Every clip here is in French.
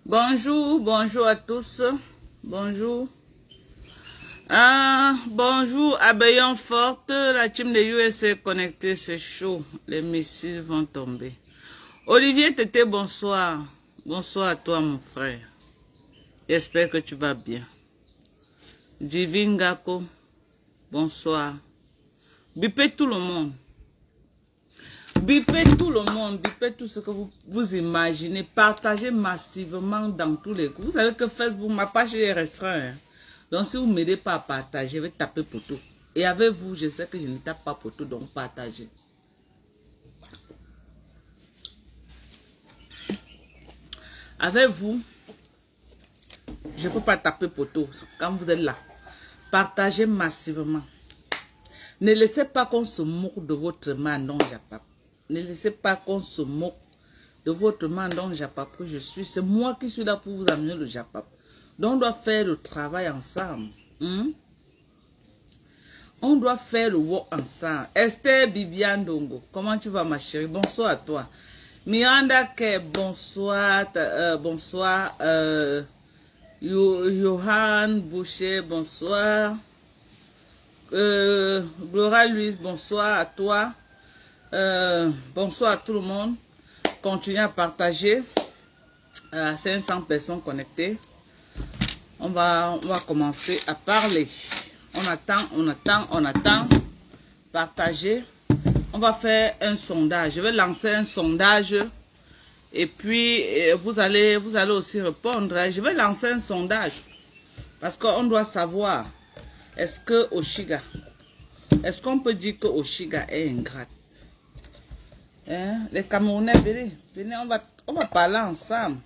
Bonjour, bonjour à tous. Bonjour. Bonjour, Abbayon Forte. La team de USA est connectée, c'est chaud. Les missiles vont tomber. Olivier Tété, bonsoir. Bonsoir à toi, mon frère. J'espère que tu vas bien. Divine Gako, bonsoir. Bipez tout le monde. Bipez tout le monde, bipez tout ce que vous imaginez, partagez massivement dans tous les groupes. Vous savez que Facebook, ma page est restreinte. Hein? Donc si vous ne m'aidez pas à partager, je vais taper pour tout. Et avec vous, je sais que je ne tape pas pour tout, donc partagez. Avec vous, je ne peux pas taper pour tout. Quand vous êtes là, partagez massivement. Ne laissez pas qu'on se moque de votre main non Japap. Ne laissez pas qu'on se moque de votre main dans le Japap que je suis. C'est moi qui suis là pour vous amener le Japap. Donc on doit faire le travail ensemble. On doit faire le work ensemble. Esther Bibiane Dongo, comment tu vas ma chérie? Bonsoir à toi. Miranda Ke, bonsoir. Bonsoir. Johan Boucher, bonsoir. Gloria Louise, bonsoir à toi. Bonsoir à tout le monde. Continuez à partager. 500 personnes connectées. On va commencer à parler. On attend. Partagez. On va faire un sondage. Je vais lancer un sondage. Et puis, vous allez aussi répondre. Je vais lancer un sondage. Parce qu'on doit savoir. Est-ce que Oshiga, est-ce qu'on peut dire que Oshiga est ingrate? Hein? Les Camerounais, venez, on va parler ensemble.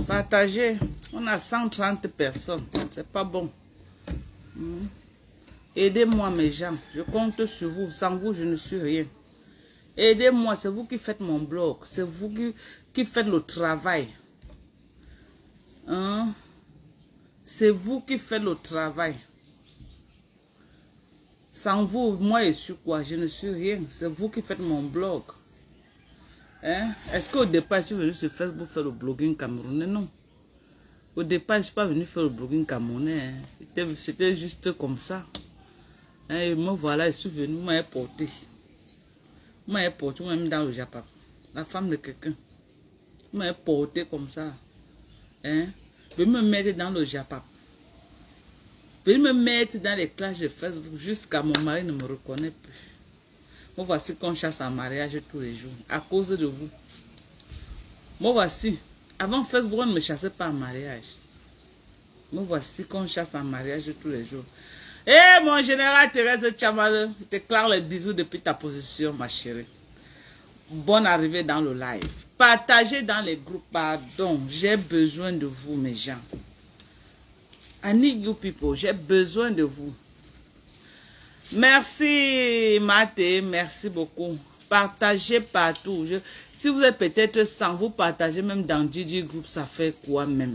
Partagez. On a 130 personnes. C'est pas bon. Aidez-moi mes gens. Je compte sur vous. Sans vous, je ne suis rien. Aidez-moi. C'est vous qui faites mon blog. C'est vous qui faites le travail. C'est vous qui faites le travail. Sans vous, moi je suis quoi? Je ne suis rien. C'est vous qui faites mon blog. Est-ce qu'au départ, je suis venu sur Facebook faire le blogging camerounais? Non. Au départ, je ne suis pas venu faire le blogging camerounais. C'était juste comme ça. Et moi, voilà, je suis venu, moi, porté. Moi, porté, moi, mis dans le Japon. La femme de quelqu'un. Moi, porté comme ça. Je me mettre dans le Japon. Je me mettre dans les classes de Facebook jusqu'à mon mari ne me reconnaît plus. Moi, voici qu'on chasse en mariage tous les jours. À cause de vous. Moi, voici. Avant Facebook, on ne me chassait pas en mariage. Moi, voici qu'on chasse en mariage tous les jours. Eh, mon général Thérèse Tchamale, je t'éclaire les bisous depuis ta position, ma chérie. Bonne arrivée dans le live. Partagez dans les groupes. Pardon, j'ai besoin de vous, mes gens. I need you people. J'ai besoin de vous. Merci, Maté. Merci beaucoup. Partagez partout. Si vous êtes peut-être 100, vous partagez même dans Didi Group, ça fait quoi même?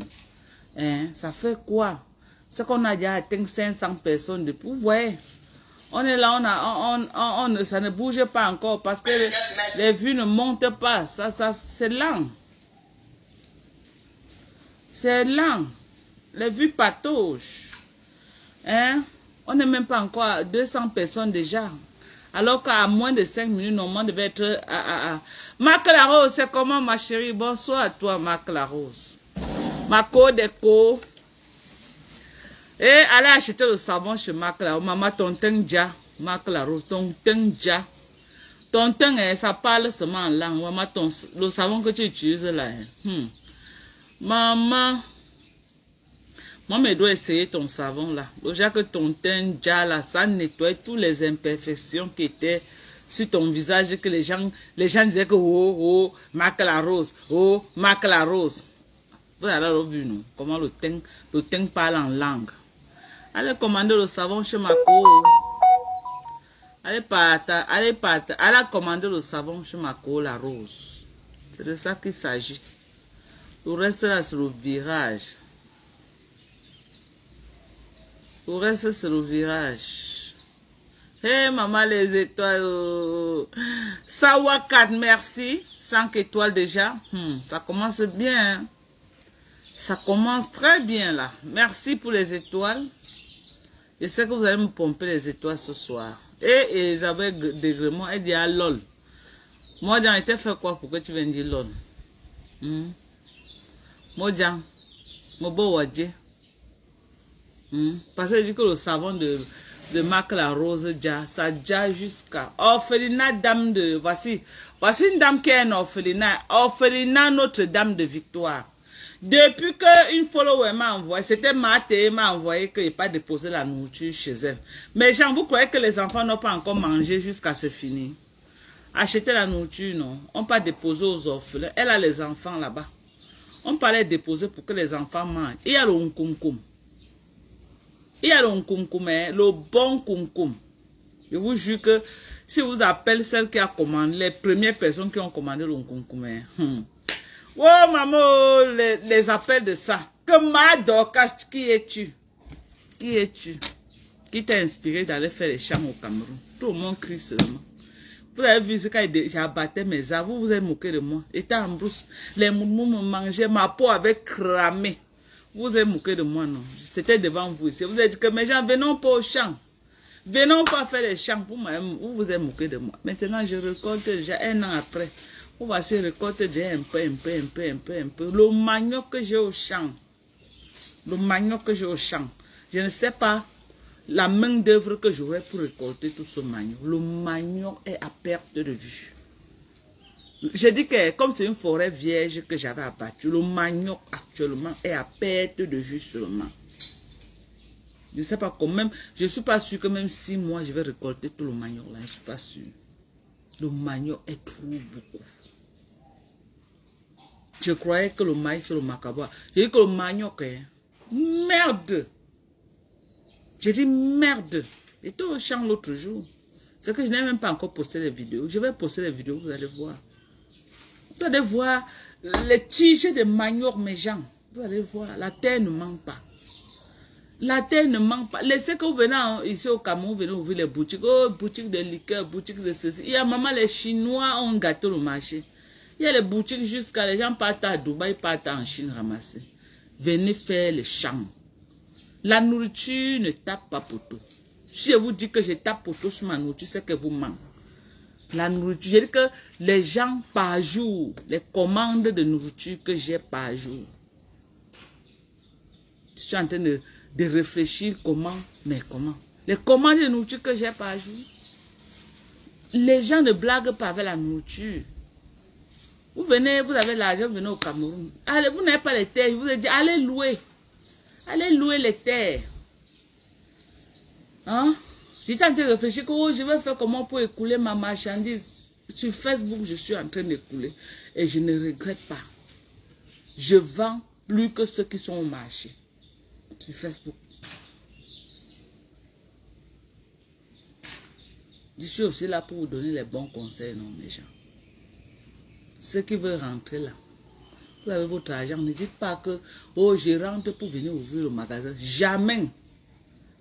Ça fait quoi? C'est qu'on a déjà atteint 500 personnes depuis. Vous voyez? On est là, ça ne bouge pas encore parce que les vues ne montent pas. Ça c'est lent. C'est lent. Les vues patauchent. On n'est même pas encore à 200 personnes déjà. Alors qu'à moins de 5 minutes, normalement, on devait être à Marc Larose, c'est comment ma chérie? Bonsoir à toi, Marc Larose. Mako Déco. Et allez acheter le savon chez Marc là. Maman, ton teint déjà. Marc la rose, ton teint déjà. Ton teint, ça parle seulement en langue. Maman, le savon que tu utilises là. Maman. Moi, je dois essayer ton savon là. Déjà que ton teint déjà là, ça nettoie toutes les imperfections qui étaient sur ton visage, que les gens disaient que oh, Marc la rose, oh, Marc la rose. Vous avez vu, non? Comment le teint parle en langue. Allez commander le savon chez Mako. Allez commander le savon chez Mako la rose. C'est de ça qu'il s'agit. Le reste là, c'est le virage. Le reste, c'est le virage. Hé, maman, les étoiles. Sawa 4, merci. 5 étoiles déjà. Ça commence bien. Hein? Ça commence très bien, là. Merci pour les étoiles. Je sais que vous allez me pomper les étoiles ce soir. Et Elisabeth Degremont, elle dit à lol. Moi, j'ai été fait quoi pour que tu viennes dire lol? Moi, j'ai beau wadje. Parce que je dis que le savon de Marc la Rose, ça déjà jusqu'à orphelinat dame de... Voici une dame qui est un orphelinat. Orphelinat Notre-Dame de Victoire. Depuis qu'une follower m'a envoyé, c'était Maté m'a envoyé qu'il n'ait pas déposé la nourriture chez elle. Mais Jean, vous croyez que les enfants n'ont pas encore mangé jusqu'à se finir? Acheter la nourriture, non. On ne peut pas déposer aux orphelins. Elle a les enfants là-bas. On peut les déposer pour que les enfants mangent. Il y a le nkoum. Il y a le nkoum, le bon nkoum. Je vous jure que si vous appelez celle qui a commandé, les premières personnes qui ont commandé le nkoum, oh maman, les appels de ça. Que ma Dorcas, qui es-tu? Qui es-tu? Qui t'a inspiré d'aller faire les chants au Cameroun? Tout le monde crie seulement. Vous avez vu ce quand j'abattais mes arbres, vous vous êtes moqué de moi. J'étais en brousse, les moumous me mangeaient, ma peau avait cramé. Vous vous êtes moqué de moi, non? C'était devant vous ici. Vous avez dit que mes gens, venons pas au champ. Venons pas faire les chants pour moi. Vous vous êtes moqué de moi. Maintenant, je récolte déjà 1 an après. On va se récolter déjà un peu. Le manioc que j'ai au champ. Le manioc que j'ai au champ. Je ne sais pas la main d'œuvre que j'aurai pour récolter tout ce manioc. Le manioc est à perte de vue. J'ai dit que comme c'est une forêt vierge que j'avais abattue, le manioc actuellement est à perte de vue seulement. Je ne sais pas quand même. Je ne suis pas sûr que même 6 mois je vais récolter tout le manioc là. Je ne suis pas sûr. Le manioc est trop beaucoup. Je croyais que le maïs c'est le macabois. J'ai dit que le manioc est merde. J'ai dit merde. J'étais au champ l'autre jour. C'est que je n'ai même pas encore posté les vidéos. Je vais poster les vidéos, vous allez voir. Vous allez voir les tiges de manioc, mes gens. Vous allez voir, la terre ne manque pas. La terre ne manque pas. Laissez que vous venez ici au Cameroun, vous venez ouvrir les boutiques. Oh, boutique de liqueur, boutique de ceci. Il y a maman, les Chinois ont gâté le marché. Il y a les boutiques jusqu'à les gens partent à Dubaï, partent en Chine ramasser. Venez faire les champs. La nourriture ne tape pas poteau. Si je vous dis que je tape poteau sur ma nourriture, c'est que vous manquez. La nourriture, je dis que les gens par jour, les commandes de nourriture que j'ai par jour. Je suis en train de réfléchir comment, mais comment. Les commandes de nourriture que j'ai par jour. Les gens ne blaguent pas avec la nourriture. Vous venez, vous avez l'argent, vous venez au Cameroun. Allez, vous n'avez pas les terres, je vous ai dit, allez louer. Allez louer les terres. Hein? J'étais en train de réfléchir que oh, je vais faire comment pour écouler ma marchandise. Sur Facebook, je suis en train d'écouler. Et je ne regrette pas. Je vends plus que ceux qui sont au marché. Sur Facebook. Je suis aussi là pour vous donner les bons conseils, non, mes gens. Ceux qui veulent rentrer là, vous avez votre argent, ne dites pas que oh, je rentre pour venir ouvrir le magasin. Jamais.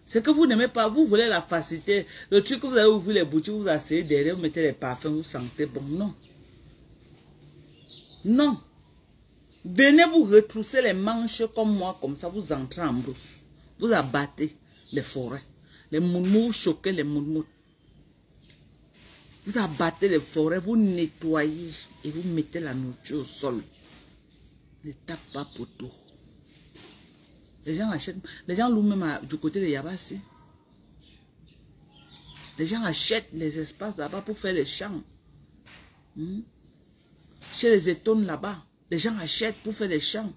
C'est que vous n'aimez pas, vous voulez la facilité. Le truc que vous allez ouvrir les boutiques, vous asseyez derrière, vous mettez les parfums, vous sentez bon. Non. Non. Venez vous retrousser les manches comme moi, comme ça, vous entrez en brousse. Vous abattez les forêts. Les moumous, choquez les moumous. Vous abattez les forêts, vous nettoyez et vous mettez la nourriture au sol. Ne tape pas poteau. Les gens achètent. Les gens louent même du côté de Yabassi. Les gens achètent les espaces là-bas pour faire les champs. Chez les étones là-bas, les gens achètent pour faire les champs.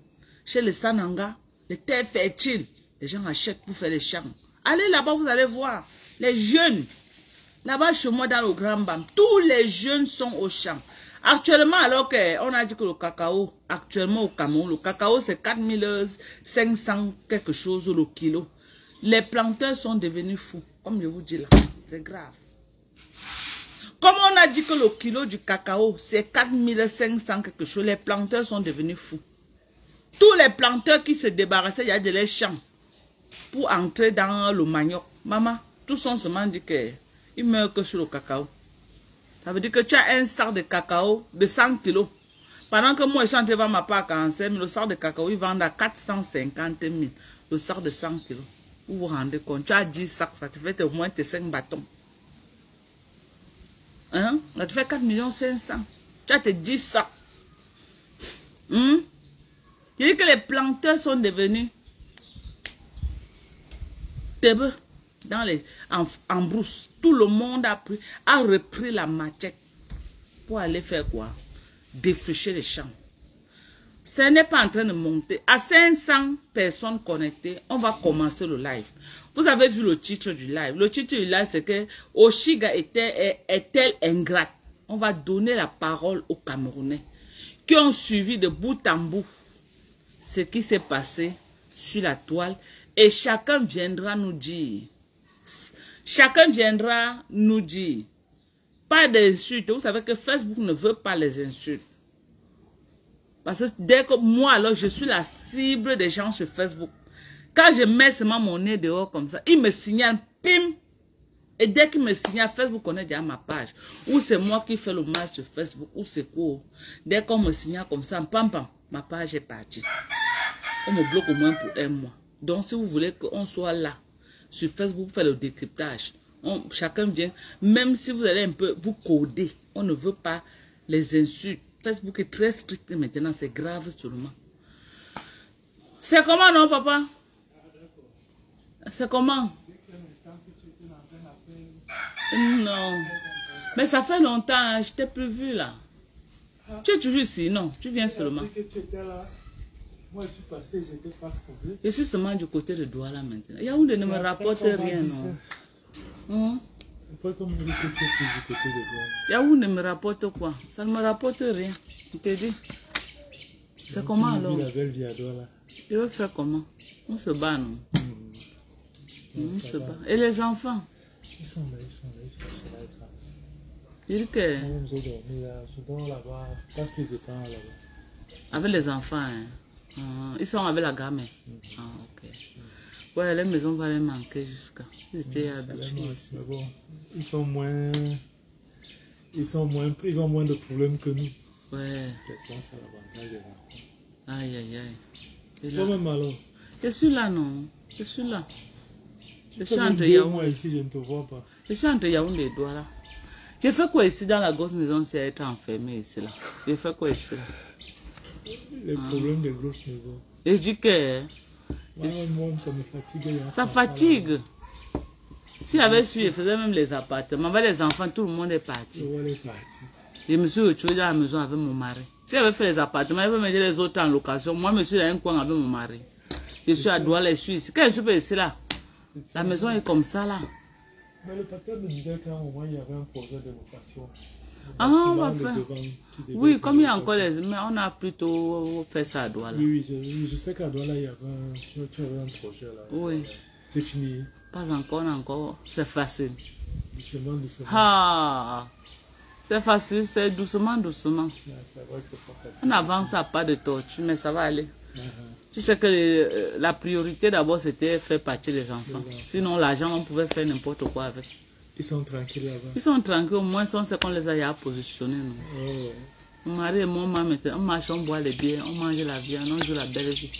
Chez les Sananga, les terres fertiles, les gens achètent pour faire les champs. Allez là-bas, vous allez voir. Les jeunes, là-bas chez moi dans le Grand Bam, tous les jeunes sont au champ. Actuellement, alors qu'on a dit que le cacao, actuellement au Cameroun, le cacao c'est 4500 quelque chose le kilo. Les planteurs sont devenus fous, comme je vous dis là. C'est grave. Comme on a dit que le kilo du cacao, c'est 4500 quelque chose, les planteurs sont devenus fous. Tous les planteurs qui se débarrassaient, il y a de les champs pour entrer dans le manioc. Maman, tous ont seulement dit qu'ils meurent que sur le cacao. Ça veut dire que tu as un sac de cacao de 100 kilos. Pendant que moi, je suis en train de vendre ma part à 45 000, le sac de cacao, ils vendent à 450 000. Le sac de 100 kilos. Vous vous rendez compte, tu as 10 sacs, ça te fait au moins tes 5 bâtons. Hein? Ça te fait 4 500 000. Tu as tes 10 sacs. Je dis que les planteurs sont devenus tébeux en brousse. Tout le monde a repris la machette pour aller faire quoi? Défricher les champs. Ce n'est pas en train de monter. À 500 personnes connectées, on va commencer le live. Vous avez vu le titre du live. Le titre du live, c'est que Oshiga est-elle ingrate? On va donner la parole aux Camerounais qui ont suivi de bout en bout ce qui s'est passé sur la toile. Et chacun viendra nous dire. Chacun viendra nous dire. Pas d'insultes. Vous savez que Facebook ne veut pas les insultes. Parce que dès que moi, alors, je suis la cible des gens sur Facebook. Quand je mets seulement mon nez dehors comme ça, ils me signalent, pim. Et dès qu'ils me signalent, Facebook connaît déjà ma page. Ou c'est moi qui fais le mal sur Facebook, ou c'est quoi. Dès qu'on me signale comme ça, pam, pam, ma page est partie. On me bloque au moins pour un mois. Donc, si vous voulez qu'on soit là, sur Facebook, faire le décryptage, chacun vient, même si vous allez un peu vous coder, on ne veut pas les insultes. Facebook est très strict maintenant, c'est grave seulement. C'est comment, non, papa? C'est comment? Non. Mais ça fait longtemps, hein, je t'ai plus vu là. Tu es toujours ici, non? Tu viens seulement. Moi, je suis passé, je n'étais pas trouvé. Je suis seulement du côté de Douala maintenant. Yaoundé ne me rapporte rien, non? C'est pas comme le côté du côté de Douala. Yaoundé me rapporte quoi? Ça ne me rapporte rien. Je te dis. C'est comment alors? La belle vie à Douala. Je veux faire comment? On se bat, non? On se bat. Et les enfants? Ils sont là, ils sont passés là. Je dis que... Moi, je dormi là, je dors là-bas, parce qu'ils étaient là-bas. Avec les enfants, hein? Ils sont avec la gamme. Ah, ok. Ouais, les maisons vont les manquer jusqu'à. J'étais habitué. Mais bon, ils ont moins de problèmes que nous. Ouais. C'est ça, c'est l'avantage des enfants. Aïe, aïe, aïe. Toi-même alors? Je suis là, non? Je suis là. Je suis entre Yaoundé. Moi ici, je ne te vois pas. Je suis entre Yaoundé et Douala. J'ai fait quoi ici dans la grosse maison, c'est être enfermé ici là. J'ai fait quoi ici là? Les problèmes des grosses maisons. Je dis que... Moi, ça me fatigue. Ça fatigue. S'il avait su, je faisais même les appartements. Avec les enfants, tout le monde est parti. Je me suis retrouvée dans la maison avec mon mari. Si j'avais fait les appartements, je vais mettre les autres en location. Moi, je suis dans un coin avec mon mari. Je suis à Douala, je suis ici. Quand je suis pas ici là, la maison est comme ça là. Mais le pâteur me disait qu'à un moment, il y avait un projet de location. Ah, on va faire. Oui, comme il y a encore les... Mais on a plutôt fait ça à Douala. Oui, je sais qu'à Douala, il y avait tu avais un projet là. Oui. C'est fini. Pas encore. C'est facile. Doucement, doucement. Ah, c'est facile, c'est doucement. Ouais, c'est vrai que c'est pas facile. On avance à pas de tortue, mais ça va aller. Tu sais que la priorité d'abord, c'était faire partir les enfants. Sinon, l'argent, on pouvait faire n'importe quoi avec. Ils sont tranquilles là-bas. Ils sont tranquilles, au moins, on sait qu'on les a positionnés. Oh. Mon mari et moi, on marche, on boit les bières, on mange la viande, on joue la belle vie.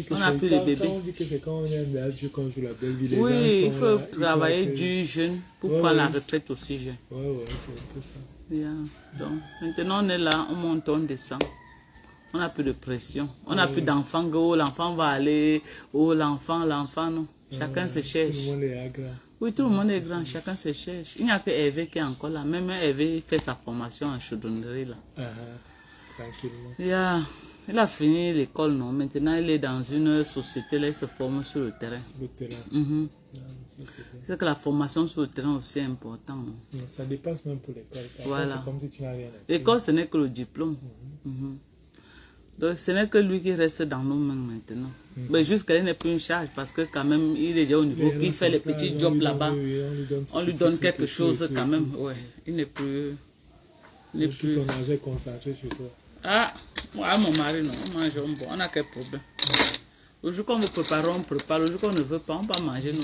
On a plus de bébés. On dit que c'est quand on est un âge qu'on joue la belle vie. Les oui, gens il faut travailler du jeune pour prendre la retraite aussi jeune. Ouais, c'est un peu ça. Yeah. Donc, maintenant, on est là, on monte, on descend. On n'a plus de pression. On n'a plus d'enfants que oh, l'enfant va aller, oh l'enfant, non. Chacun se cherche. Tout le monde est grand. Oui, tout le monde est grand, chacun se cherche. Il n'y a que Hervé qui est encore là. Même Hervé fait sa formation en chaudronnerie là. Tranquillement. Il a fini l'école, non. Maintenant, il est dans une société, là, il se forme sur le terrain. Sur le terrain. C'est que la formation sur le terrain aussi est importante. Non, ça dépasse même pour l'école. Voilà. C'est comme si tu n'as rien à faire. L'école, ce n'est que le diplôme. Donc, ce n'est que lui qui reste dans nos mains maintenant. Mais jusqu'à il n'est plus une charge parce que quand même, il est déjà au niveau qu'il fait les petits jobs là-bas. On lui donne quelque chose quand même. Ouais. Il n'est plus... Tout ton argent est concentré sur toi. Ah, moi, mon mari, non. On mange un bon. On n'a quel problème. Le jour qu'on veut préparer, on prépare. Le jour qu'on ne veut pas, on ne va pas manger nous.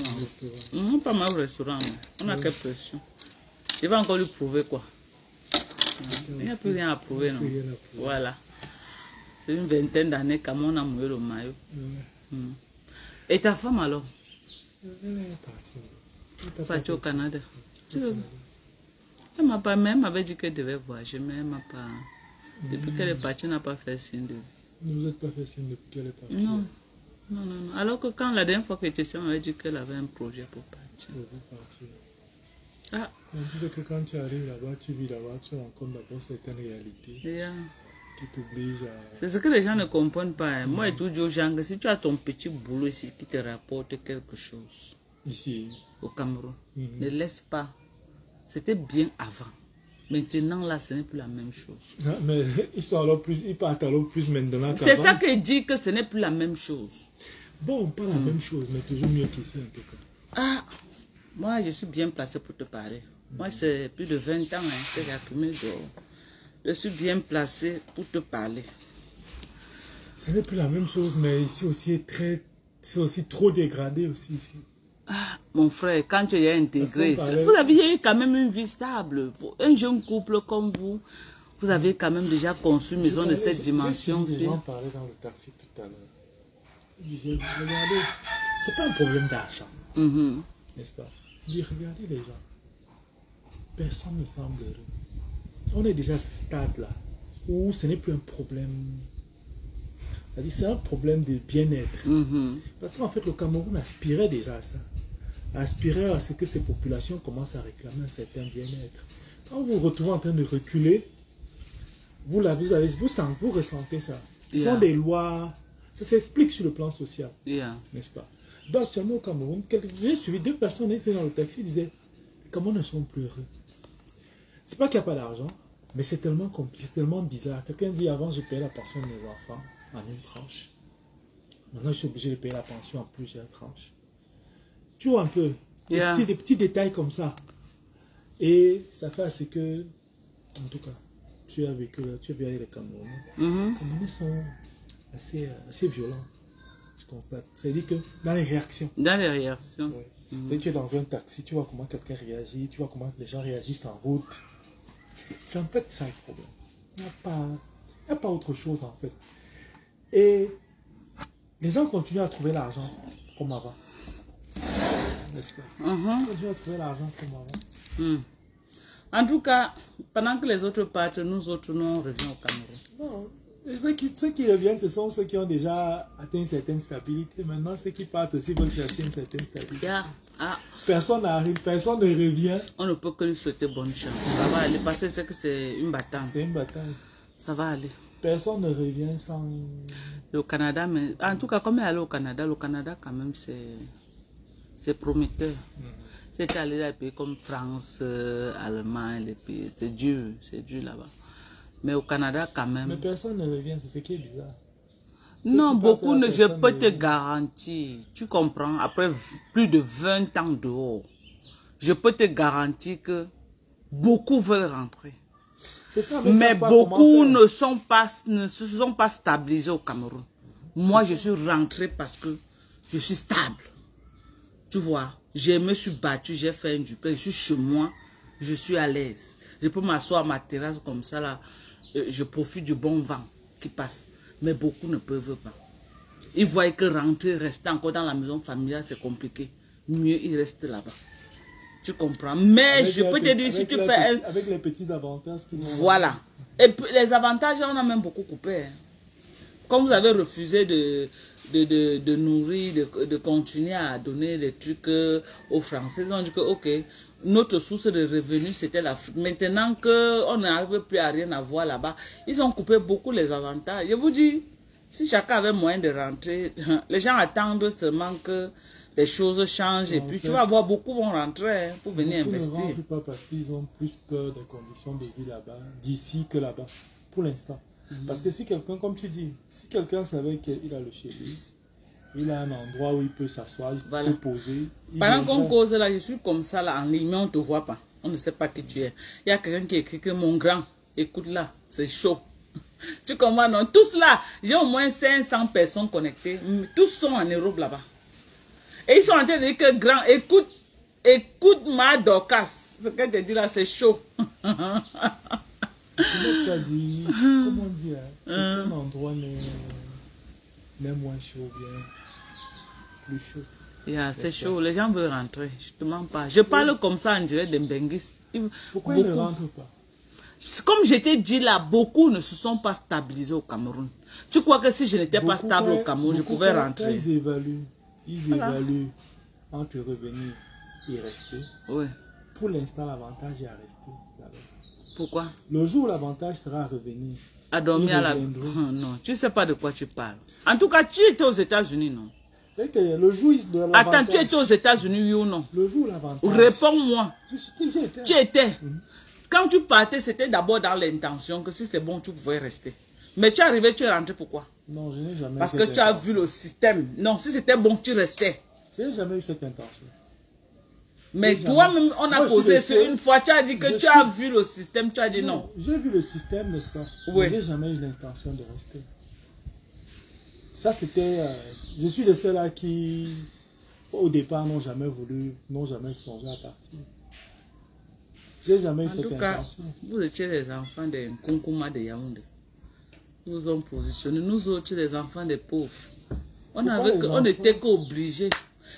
On ne va pas manger au restaurant. Non. On n'a quelle pression. Il va encore lui prouver quoi. Il n'y a plus rien à prouver, non. Voilà. C'est une vingtaine d'années qu'on a mouillé le maillot. Et ta femme alors? Elle est partie. Elle est partie au Canada. Elle m'a pas même m'avait dit qu'elle devait voyager, mais elle m'a pas. Depuis qu'elle est partie, elle n'a pas fait signe de vie. Ne vous êtes pas fait signe depuis qu'elle est partie? Non. Non. Alors que quand la dernière fois qu'elle était ici, elle m'avait dit qu'elle avait un projet pour partir. Pour partir. Ah. On disait que quand tu arrives là-bas, tu vis là-bas, tu rencontres d'abord certaines réalités qui t'obligent à... C'est ce que les gens ne comprennent pas. Hein. Moi, je tout dis aux gens que si tu as ton petit boulot ici qui te rapporte quelque chose, ici, au Cameroun, ne laisse pas. C'était bien avant. Maintenant, là, ce n'est plus la même chose. Ah, mais ils partent alors plus maintenant. C'est ça que je dis, que ce n'est plus la même chose. Bon, pas la même chose, mais toujours mieux qu'ici en tout cas. Ah, moi, je suis bien placé pour te parler. Moi, c'est plus de 20 ans que j'ai accumulé dehors. Je suis bien placé pour te parler. Ce n'est plus la même chose, mais ici aussi, c'est aussi trop dégradé aussi ici. Ah, mon frère, quand tu es intégré, vous avez quand même une vie stable. Un jeune couple comme vous, vous avez quand même déjà conçu une maison de cette dimension-ci. J'ai parlé dans le taxi tout à l'heure. Je disais, regardez, c'est pas un problème d'argent, n'est-ce pas? Je dis, regardez les gens. Personne ne semble heureux. On est déjà à ce stade-là où ce n'est plus un problème. C'est un problème de bien-être. Parce qu'en fait, le Cameroun aspirait déjà à ça. Aspirait à ce que ces populations commencent à réclamer un certain bien-être. Quand vous vous retrouvez en train de reculer, vous ressentez ça. Ce sont des lois, ça s'explique sur le plan social, n'est-ce pas? Donc actuellement au Cameroun, j'ai suivi 2 personnes ici dans le taxi qui disaient, comment ne sont plus heureux? C'est pas qu'il n'y a pas d'argent, mais c'est tellement compliqué, tellement bizarre. Quelqu'un dit, avant je payais la pension de mes enfants en une tranche. Maintenant je suis obligé de payer la pension en plusieurs tranches. Tu vois un peu, des petits détails comme ça. Et ça fait à ce que, en tout cas, tu as vu les Camerounais. Les Camerounais sont assez violents. Tu constates. C'est-à-dire que dans les réactions. Dans les réactions. Dès que tu es dans un taxi, tu vois comment quelqu'un réagit, tu vois comment les gens réagissent en route. C'est en fait ça le problème. Il n'y a pas autre chose en fait. Et les gens continuent à trouver l'argent comme avant. N'est-ce pas? Ils continuent à trouver l'argent comme avant. En tout cas, pendant que les autres partent, nous autres, nous, on revient au Cameroun. Non, ceux qui reviennent, ce sont ceux qui ont déjà atteint une certaine stabilité. Maintenant, ceux qui partent aussi veulent chercher une certaine stabilité. Personne n'arrive, personne ne revient. On ne peut que lui souhaiter bonne chance. Ça va aller, parce que c'est une bataille. C'est une bataille. Ça va aller. Personne ne revient sans... Le Canada, mais en tout cas, comme elle est allée au Canada quand même, c'est prometteur. C'est allé dans les pays comme France, Allemagne, les pays, c'est dur là-bas. Mais au Canada, quand même... Mais personne ne revient, c'est ce qui est bizarre. Non, beaucoup ne... Je peux te garantir, tu comprends, après plus de 20 ans dehors, je peux te garantir que beaucoup veulent rentrer. Ça, mais beaucoup ne se sont pas stabilisés au Cameroun. Moi, je suis rentré parce que je suis stable. Tu vois, je me suis battu, j'ai fait un duplex, je suis chez moi, je suis à l'aise. Je peux m'asseoir à ma terrasse comme ça, là, je profite du bon vent qui passe. Mais beaucoup ne peuvent pas. Ils voient que rentrer, rester encore dans la maison familiale, c'est compliqué. Mieux, ils restent là-bas. Tu comprends? Mais je peux te dire, si tu fais... Avec les petits avantages. Voilà. Et puis, les avantages, on a même beaucoup coupé. Hein. Comme vous avez refusé de nourrir, de continuer à donner des trucs aux Français, ils ont dit que, ok, notre source de revenus, c'était l'Afrique. Maintenant qu'on n'arrive plus à rien avoir là-bas, ils ont coupé beaucoup les avantages. Je vous dis, si chacun avait moyen de rentrer, les gens attendent seulement que les choses changent. Et puis, tu vas voir, beaucoup vont rentrer pour venir investir. Ne rentrent pas parce qu'ils ont plus peur des conditions de vie là-bas, d'ici que là-bas, pour l'instant. Parce que si quelqu'un, comme tu dis, si quelqu'un savait qu'il a le chez lui, il a un endroit où il peut s'asseoir, se poser. Pendant qu'on cause là, je suis comme ça là en ligne, mais on ne te voit pas. On ne sait pas qui tu es. Il y a quelqu'un qui écrit que mon grand, écoute là, c'est chaud. Tu comprends, non? Tous là, j'ai au moins 500 personnes connectées. Tous sont en Europe là-bas. Et ils sont en train de dire que grand, écoute ma Dorcas. Ce que tu dis là, c'est chaud. Comment dire, comment dire, un endroit n'est moins chaud, bien plus chaud. Yeah, c'est chaud, les gens veulent rentrer, je te mens pas. Je parle comme ça en direct de Mbenguis. Pourquoi ils ne rentrent pas? Comme je t'ai dit là, beaucoup ne se sont pas stabilisés au Cameroun. Tu crois que si je n'étais pas stable au Cameroun, je pouvais rentrer? Ils évaluent entre revenir et rester. Oui. Pour l'instant, l'avantage est à rester là-bas. Pourquoi? Le jour où l'avantage sera à revenir. À dormir à la... Non, tu ne sais pas de quoi tu parles. En tout cas, tu étais aux États-Unis, non? C'est que le jour de l'avantage... Attends, tu étais aux États-Unis, oui ou non? Le jour où l'avantage... Réponds-moi. Tu étais. Quand tu partais, c'était d'abord dans l'intention que si c'est bon, tu pouvais rester. Mais tu es arrivé, tu es rentré, pourquoi? Non, je n'ai jamais... Parce que tu as vu le système. Non, si c'était bon, tu restais. Je n'ai jamais eu cette intention. Mais toi-même, on a causé sur une fois, tu as dit que tu as vu le système, tu as dit non. J'ai vu le système, n'est-ce pas? Oui. Je n'ai jamais eu l'intention de rester. Ça, c'était... je suis de ceux-là qui, au départ, n'ont jamais voulu, n'ont jamais songé à partir. J'ai jamais eu cette intention. En tout cas, vous étiez les enfants des Nkunkuma de Yaoundé. Nous nous ont positionnés. Nous autres, les enfants des pauvres. On était qu'obligés.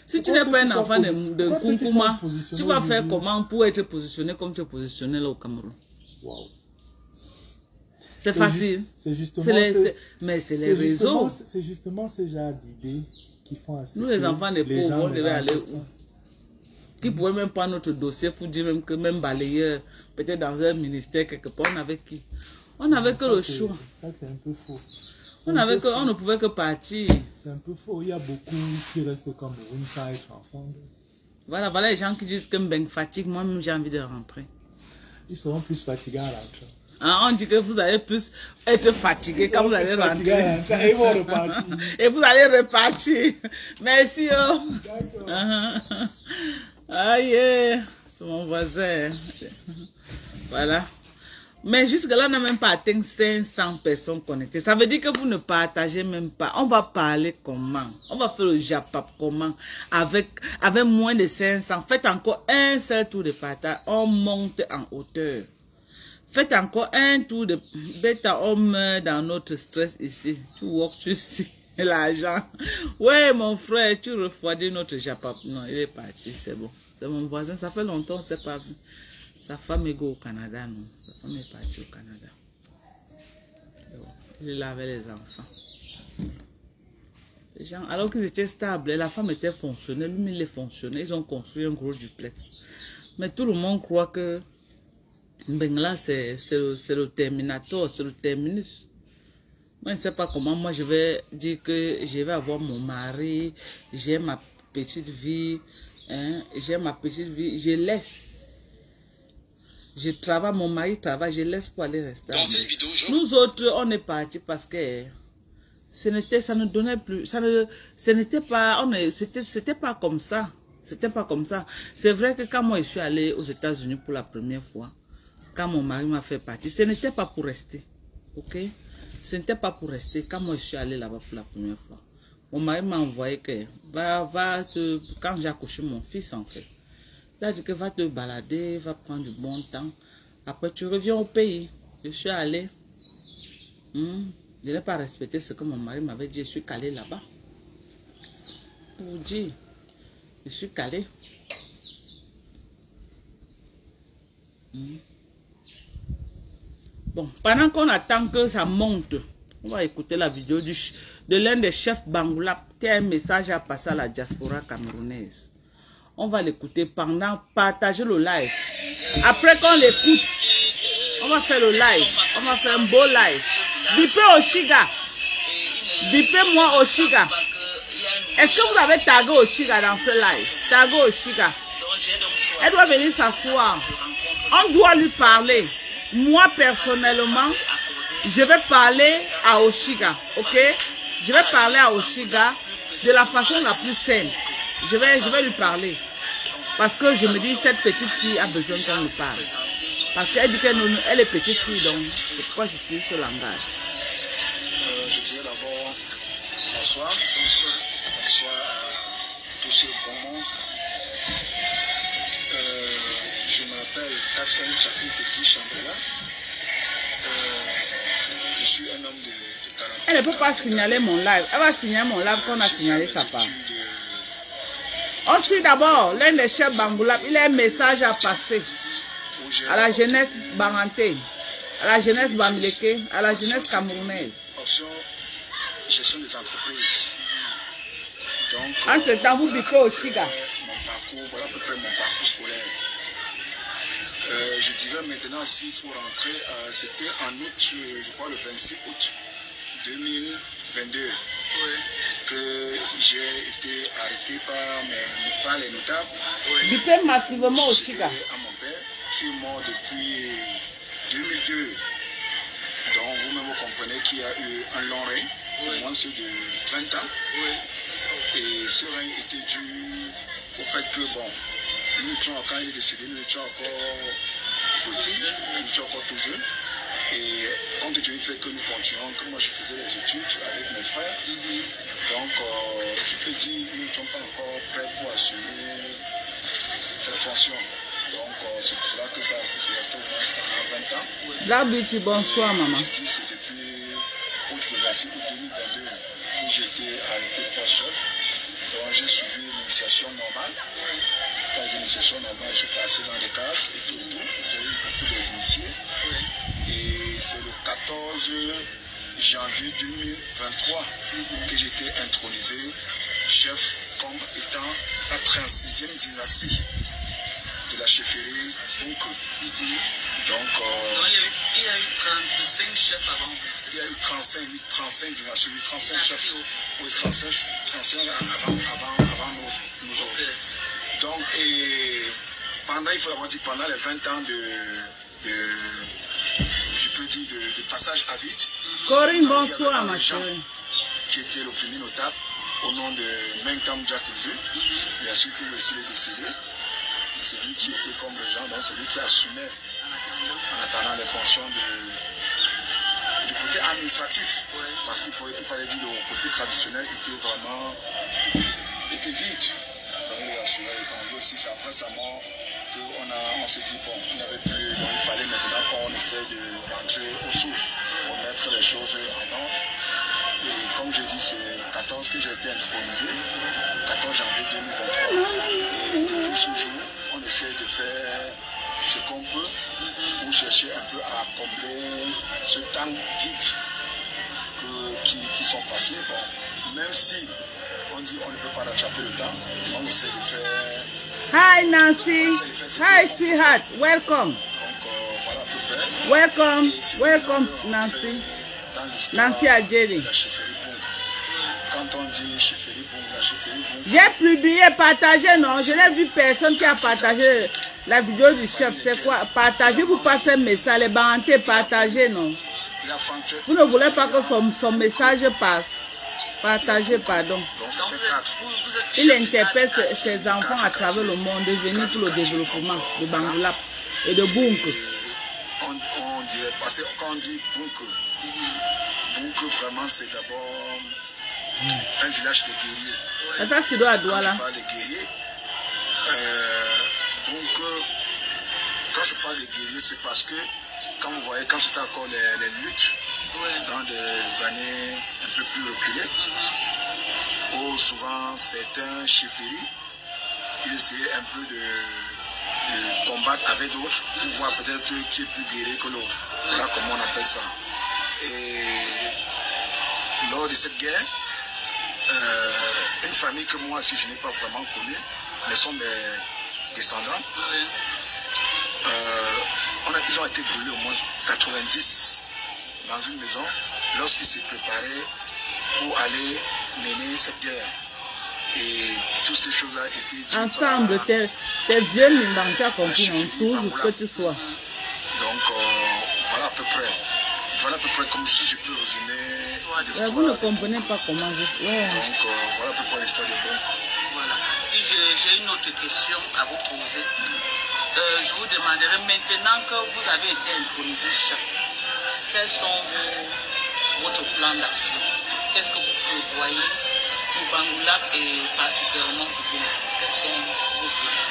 Si tu n'es pas un enfant de Nkunkuma, tu vas faire comment pour être positionné comme tu es positionné là au Cameroun? Wow. C'est facile. C'est justement... Mais c'est les réseaux. C'est justement ce genre d'idées qui font assez... Nous, les enfants des pauvres, on devait aller où? Qui pourrait même prendre notre dossier pour dire même que même balayeur, peut-être dans un ministère quelque part, on avait qui? On n'avait que le choix. Ça, c'est un peu faux. On ne pouvait que partir. C'est un peu faux. Il y a beaucoup qui restent au Cameroun sans être enfants. Voilà les gens qui disent que Mbeng fatigue. Moi-même, j'ai envie de rentrer. Ils seront plus fatigués à l'entrée. On dit que vous allez plus être fatigué quand vous allez rentrer. Et ils vont repartir. Et vous allez repartir. Merci. Oh. Aïe, c'est mon voisin. Voilà. Mais jusque-là, on n'a même pas atteint 500 personnes connectées. Ça veut dire que vous ne partagez même pas. On va parler comment? On va faire le Japap comment? Avec moins de 500. Faites encore un seul tour de partage. On monte en hauteur. Faites encore un tour de bêta. On meurt dans notre stress ici. Tu vois que tu sais l'argent. Ouais, mon frère, tu refroidis notre Japap. Non, il est parti. C'est bon. C'est mon voisin. Ça fait longtemps qu'on ne s'est pas vu. Sa femme est au Canada, non? Sa femme est partie au Canada. Il est là avec les enfants. Les gens, alors qu'ils étaient stables, la femme était fonctionnelle, lui il est fonctionnel. Ils ont construit un gros duplex. Mais tout le monde croit que Bengla, c'est le terminator, c'est le terminus. Moi, je ne sais pas comment moi je vais dire que je vais avoir mon mari, j'ai ma petite vie, hein, j'ai ma petite vie, je laisse. Je travaille, mon mari travaille, je laisse pour aller rester. Dans cette vidéo, nous autres, on est partis parce que ça ne donnait plus, c'était pas comme ça. C'était pas comme ça. C'est vrai que quand moi je suis allée aux États-Unis pour la première fois, quand mon mari m'a fait partir, ce n'était pas pour rester. Ok? Ce n'était pas pour rester. Quand moi je suis allée là-bas pour la première fois, mon mari m'a envoyé que quand j'ai accouché mon fils en fait. Il a dit que va te balader, va prendre du bon temps. Après, tu reviens au pays. Je suis allée. Je n'ai pas respecté ce que mon mari m'avait dit. Je suis calée là-bas. Pour dire, je suis calée. Bon, pendant qu'on attend que ça monte, On va écouter la vidéo de l'un des chefs Bangoulap qui a un message à passer à la diaspora camerounaise. On va l'écouter pendant, partager le live. Après qu'on l'écoute, on va faire le live. On va faire un beau live. Bipé Oshiga. Bipé moi Oshiga. Est-ce que vous avez tagué Oshiga dans ce live? Tagué Oshiga. Elle doit venir s'asseoir. On doit lui parler. Moi personnellement, je vais parler à Oshiga. Ok? Je vais parler à Oshiga de la façon la plus saine. Je vais lui parler. Parce que je me dis, cette petite fille a besoin qu'on lui parle. Parce qu'elle dit qu'elle est petite fille, donc c'est pourquoi j'utilise ce langage. Je dirais d'abord bonsoir. Bonsoir à tous ce bon monde. Je m'appelle Tafen Tchakouteki Chambela. Je suis un homme de talent. Elle ne peut pas signaler mon live. Elle va signaler mon live qu'on a signalé sa part. On suit d'abord l'un des chefs Bangoulap. Il a un message à passer à la jeunesse banganté, à la jeunesse bamileke, à la jeunesse camerounaise. Option gestion des entreprises. Donc, entre temps, vous bipez Oshiga. Mon parcours, voilà à peu près mon parcours scolaire. Je dirais maintenant, s'il faut rentrer, c'était en août, je crois le 26 août 2022. Que j'ai été arrêté par les notables. Bipé massivement Oshiga. À mon père qui est mort depuis 2002. Donc vous-même vous comprenez qu'il y a eu un long règne, au moins ceux de 20 ans. Et ce règne était dû au fait que bon, nous étions quand il est décédé, nous étions encore petits, nous étions encore tout jeunes. Et compte tenu du fait que nous continuons, que moi je faisais les études avec mes frères, donc je peux dire que nous ne sommes pas encore prêts pour assumer cette fonction. Donc c'est pour cela que ça a resté pendant 20 ans. L'arbitre, bonsoir maman. Je dis c'est depuis août 26 août 2022 que j'ai été arrêté pour chef. Donc j'ai suivi l'initiation normale. Quand j'ai l'initiation normale, je suis passé dans les cases et tout. J'ai eu beaucoup d'initiés. Et c'est le 14 janvier 2023 que j'ai été intronisé chef comme étant la 36e dynastie de la chefferie Bunke. Donc, il y a eu 35 chefs avant vous. Il y a eu 35 dynasties, 35 chefs. Oui, 35 avant nous autres. Donc, et pendant, il faut avoir dit, pendant les 20 ans je peux dire, de passage à vide. Corinne, bonsoir, ma chérie. Qui était le premier notable au nom de Menkam Djakouzou. Bien sûr que aussi est décédé. C'est lui qui était comme le genre, donc c'est lui qui assumait en attendant les fonctions du côté administratif. Parce qu'il fallait dire que le côté traditionnel était vraiment vide. Donc il assurait et aussi c'est après sa mort qu'on s'est dit bon, il n'y avait plus, donc il fallait maintenant qu'on essaie de rentrer aux sources pour mettre les choses en ordre. Et comme je dis, c'est 14 que j'ai été intronisé, 14 janvier 2023. Et depuis ce jour, on essaie de faire ce qu'on peut pour chercher un peu à combler ce temps vide qui sont passés. Bon, même si on dit on ne peut pas rattraper le temps, on essaie de faire... Hi Nancy, hi sweetheart, welcome. Donc voilà à peu près. Welcome, welcome Nancy. Nancy Adjeli. Quand on dit chefferie Bunke, la chefferie Bunke. J'ai publié, partagé, non? Je n'ai vu personne qui a partagé la vidéo du chef. C'est quoi? Partagez, vous passez un message. Les bantés, partagez, non? Vous ne voulez pas que son message passe. Partagez, pardon. Il interpelle ses enfants à travers le monde de venir pour le développement de Bangoulap et de Bunke. On dirait, parce que quand on dit Bunke, Bunke vraiment c'est d'abord un village de guerriers. Ça c'est à Quand je parle de guerriers, Bunke, quand je parle de guerriers, c'est parce que quand vous voyez, quand c'était encore les luttes dans des années un peu plus reculées, où souvent certains chefferies, ils essayaient un peu de combattre avec d'autres pour voir peut-être qui est plus guerrier que l'autre. Voilà comment on appelle ça. Et lors de cette guerre, une famille que moi aussi je n'ai pas vraiment connue, mais sont mes descendants. Ils ont été brûlés au moins 90 dans une maison lorsqu'ils se préparaient pour aller mener cette guerre. Et toutes ces choses-là étaient dites ensemble, tes vieux Nimbangu, tu as compris, tout que tu sois. Donc, voilà à peu près. Voilà à peu près comme si je peux résumer l'histoire. Vous ne comprenez pas comment je... Ouais. Donc, voilà à peu près l'histoire des Bonko. Voilà. Si j'ai une autre question à vous poser, je vous demanderai maintenant que vous avez été intronisé chef, quels sont votre plan d'action? Qu'est-ce que vous prévoyez pour Bangoulap et particulièrement pour Toula? Quels sont vos plans?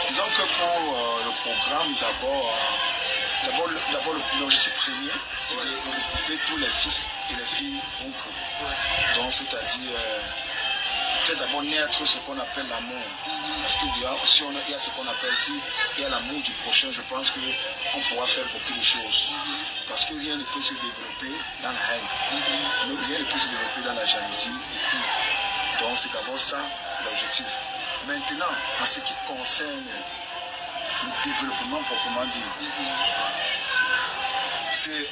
Disons que pour le programme, d'abord l'objectif premier, c'est de regrouper tous les fils et les filles Bonko. Donc, c'est-à-dire faire d'abord naître ce qu'on appelle l'amour. Parce que si il y a ce qu'on appelle ici, il y a l'amour du prochain, je pense qu'on pourra faire beaucoup de choses. Parce que rien ne peut se développer dans la haine. Rien ne peut se développer dans la jalousie et tout. Donc c'est d'abord ça l'objectif. Maintenant, en ce qui concerne le développement proprement dit, c'est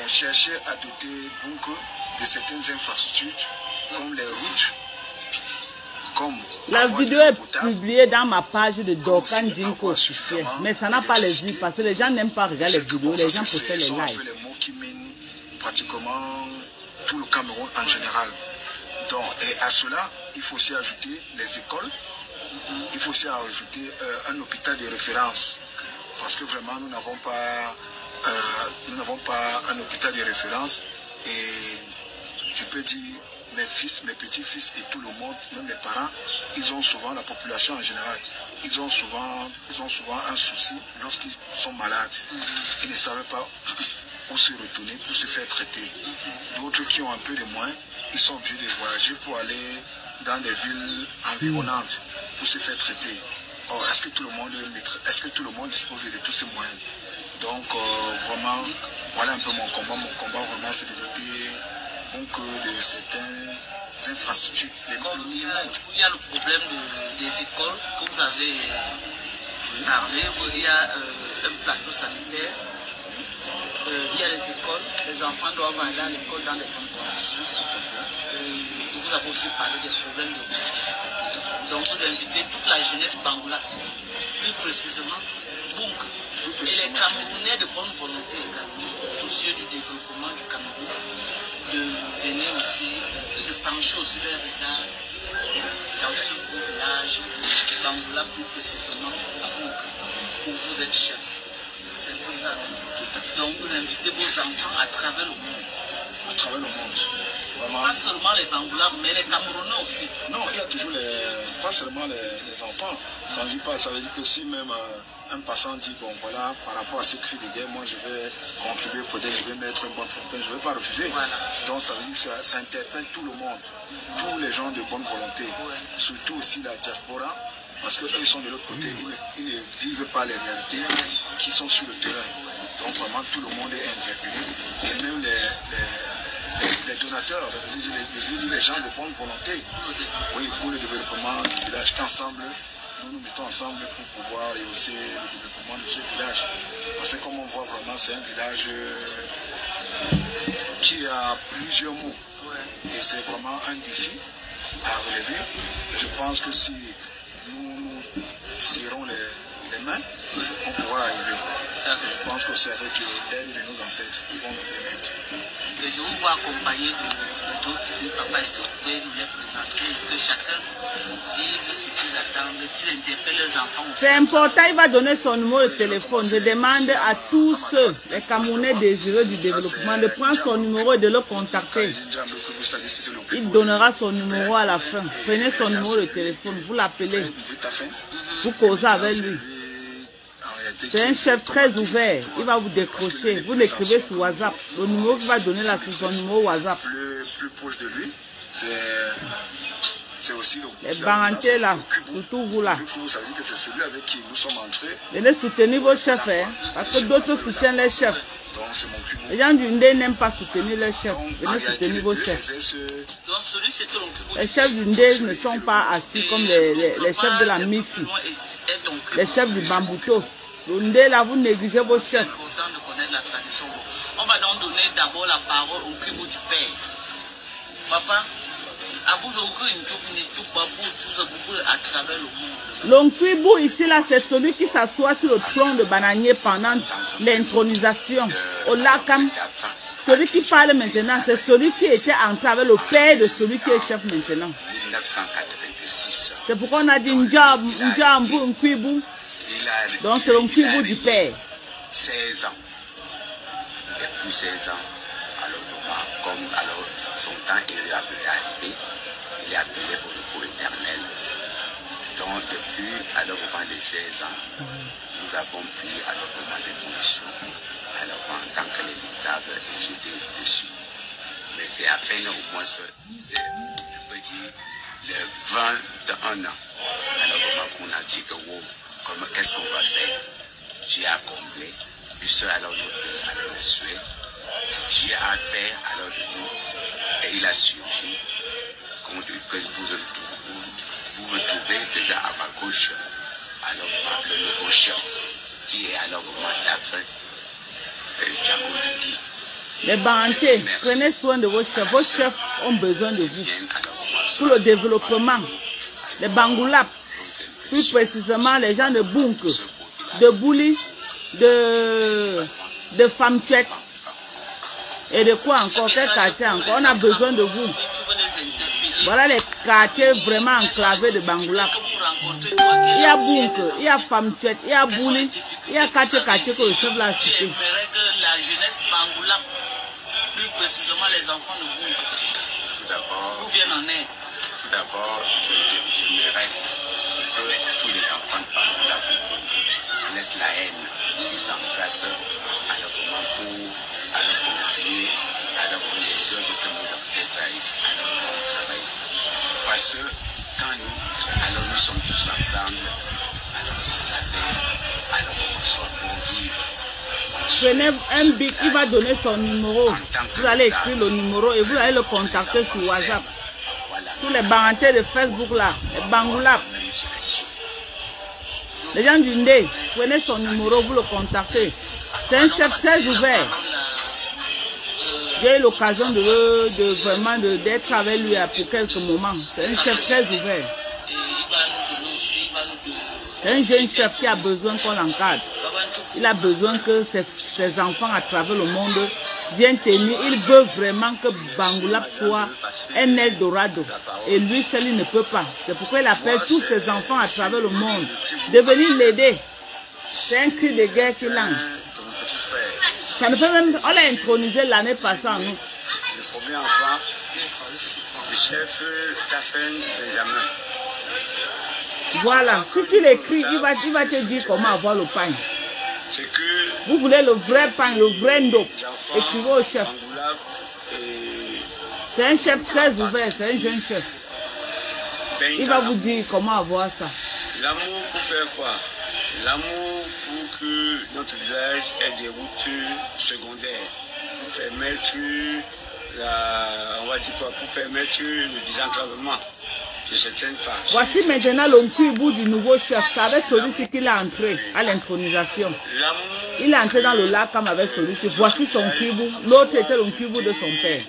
chercher à doter Bonko de certaines infrastructures, comme les routes, comme la vidéo est publiée dans ma page de Dorkan Dinko, mais ça n'a pas les vues parce que les gens n'aiment pas regarder les vidéos, les gens préfèrent les lives. Les mots qui mènent pratiquement tout le Cameroun en général. Donc, et à cela, il faut aussi ajouter les écoles, il faut aussi ajouter un hôpital de référence. Parce que vraiment, nous n'avons pas un hôpital de référence. Et je peux dire, mes fils, mes petits-fils et tout le monde, même les parents, ils ont souvent, la population en général, ils ont souvent un souci lorsqu'ils sont malades. Ils ne savent pas où se retourner pour se faire traiter. D'autres qui ont un peu de moins, ils sont obligés de voyager pour aller dans des villes environnantes pour se faire traiter. Or, est-ce que tout le monde dispose de tous ces moyens? Donc, vraiment, voilà un peu mon combat. Mon combat, vraiment, c'est de doter de certaines infrastructures. Il y a le problème des écoles que vous avez parlé. Il y a un plateau sanitaire. Il y a les écoles. Les enfants doivent aller à l'école dans les bonnes conditions. Vous avez aussi parlé des problèmes de route. Donc vous invitez toute la jeunesse bangoula, plus précisément Bonko, et les Camerounais de bonne volonté également, soucieux du développement du Cameroun, de venir aussi, de pencher aussi les regards dans ce beau village, Bangoula plus précisément à Bonko, où vous êtes chef. C'est un peu ça. Donc vous invitez vos enfants à travers le monde. À travers le monde. Vraiment. Pas seulement les Bangoula, mais les Camerounais aussi. Non, il y a toujours pas seulement les enfants. Ça veut dire pas, ça veut dire que si même un passant dit, bon voilà, par rapport à ces cris de guerre, moi je vais contribuer, peut-être je vais mettre une bonne fontaine, je ne vais pas refuser. Voilà. Donc ça veut dire que ça interpelle tout le monde, tous les gens de bonne volonté, surtout aussi la diaspora, parce qu'eux ils sont de l'autre côté, ils ne vivent pas les réalités qui sont sur le terrain. Donc vraiment tout le monde est interpellé, et même les donateurs, les gens de bonne volonté, oui, pour le développement du village, qu'ensemble, nous nous mettons ensemble pour pouvoir rehausser le développement de ce village. Parce que comme on voit vraiment, c'est un village qui a plusieurs mots. Et c'est vraiment un défi à relever. Je pense que si nous serrons les mains, on pourra arriver. Je pense que c'est avec l'aide de nos ancêtres qui vont nous permettre. Je vous vois accompagné d'autres. Papa, est-ce que vous pouvez nous les présenter? Que chacun dise ce qu'ils attendent, qu'ils interpellent les enfants aussi. C'est important, il va donner son numéro de téléphone. Je demande à tous ceux, les Camerounais désireux du développement, de prendre son numéro et de le contacter. Il donnera son numéro à la fin. Prenez son numéro de téléphone, vous l'appelez, vous causez avec lui. C'est un chef très ouvert, il va vous décrocher, vous l'écrivez sur WhatsApp. Le numéro qu'il va donner là, c'est son numéro WhatsApp. Plus proche de lui, c'est aussi les parentés là, surtout vous là. Ça veut dire que c'est celui avec qui nous sommes entrés. Venez soutenir vos chefs, hein, parce que d'autres soutiennent les chefs. Donc c'est mon plus beau. Les gens du Ndé n'aiment pas soutenir leurs chefs. Donc, en Venez réalité, soutenir les vos deux chefs. exercent Donc celui c'était le plus beau. Les chefs du Ndé ne sont pas assis comme les chefs de la MIFI. Les chefs du Bambouto. Le Ndé là, vous négligez vos C'est chefs. important de connaître la tradition. On va donc donner d'abord la parole au plus beau du père. Papa, à vous à travers le monde. L'Onkwibu ici là, c'est celui qui s'assoit sur le trône de bananier pendant l'intronisation. Au Lakam, celui qui parle maintenant, c'est celui qui était entré avec le père de celui qui est chef maintenant. 1986. C'est pourquoi on a dit Njambu Nkwibu. Donc c'est l'Onkwibu du père. 16 ans. Depuis 16 ans, alors vraiment, comme alors son temps est arrivé, il est appelé au repos éternel. Donc depuis alors vraiment les 16 ans, nous avons pris alors vraiment l'évolution. Alors en tant que l'évitable, j'étais dessus. Mais c'est à peine au moins, je peux dire, les 21 ans. Alors vraiment qu'on a dit que qu'est-ce qu'on va faire? Dieu a comblé. Puis alors le souhait. Dieu a fait alors de nous. Et il a surgi. Que vous me trouvez déjà à ma gauche. Alors le nouveau chef. Qui est alors vraiment Tafin. Jaco de Guy. Les Bantés, prenez soin de vos chefs. Vos chefs ont besoin de vous. Pour le développement. Les Bangoulap. Plus précisément, les gens de Bunk, de Bouli, de Famtuet. Et de quoi encore? Quel quartier encore? On a besoin de vous. Voilà les quartiers vraiment enclavés de Bangoulap. Il y a Bunk, il y a Famtuet, il y a Bouli, il y a quartier que le chef l'a cité. La jeunesse Bangoulap, plus précisément les enfants de Bunk, vous viennent en aide. Tout d'abord, j'aimerais que tous les enfants de Bangoulap laissent la haine qui s'embrasse alors pour continuer alors les œuvres que nos ancêtres alors travaillent. Parce que quand nous sommes tous ensemble, alors vous savez, alors on soit bon vivre. Prenez un bic, il va donner son numéro. Vous allez écrire le numéro et vous allez le contacter sur WhatsApp. Tous les Bantés de Facebook là, les Bangoulap. Les gens du Ndé, prenez son numéro, vous le contactez. C'est un chef très ouvert. J'ai eu l'occasion vraiment d'être avec lui pour quelques moments. C'est un chef très ouvert. C'est un jeune chef qui a besoin qu'on l'encadre. Il a besoin que ses enfants à travers le monde viennent tenir. Il veut vraiment que Bangoulap soit un Eldorado. Et lui seul, il ne peut pas. C'est pourquoi il appelle tous ses enfants à travers le monde de venir l'aider. C'est un cri de guerre qu'il lance. Ça ne peut même... On l'a intronisé l'année passée en nous. Le premier enfant, le chef Tafin Benjamin. Voilà, si tu l'écris, il va te dire comment avoir le pain. C'est que vous voulez le vrai pain, le vrai ndo. Écrivez au chef. C'est un chef très ouvert, c'est un jeune chef. Il va vous dire comment avoir ça. L'amour pour faire quoi? L'amour pour que notre village ait des routes secondaires, pour permettre on va dire quoi, pour permettre le désenclavement de certaines parties. Voici maintenant l'Onkwibu du nouveau chef. C'est avec celui-ci qu'il est entré à l'intronisation. Il est entré dans le lac comme avec celui-ci. Voici son Nkwibu. L'autre était l'Onkwibu de son père.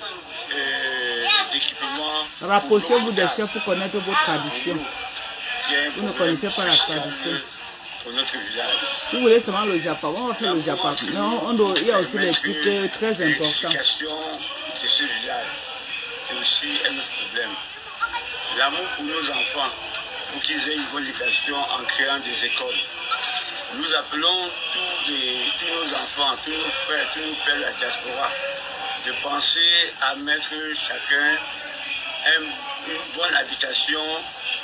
Rapprochez-vous des chefs pour connaître vos traditions. Vous ne connaissez pas la tradition. Pour notre village. Vous voulez seulement le Japon, on va faire le Japon. Non, il y a aussi des trucs très importants. L'éducation de ce village, c'est aussi un autre problème. L'amour pour nos enfants, pour qu'ils aient une bonne éducation en créant des écoles. Nous appelons tous nos enfants, tous nos frères, tous nos pères de la diaspora, de penser à mettre chacun une bonne habitation,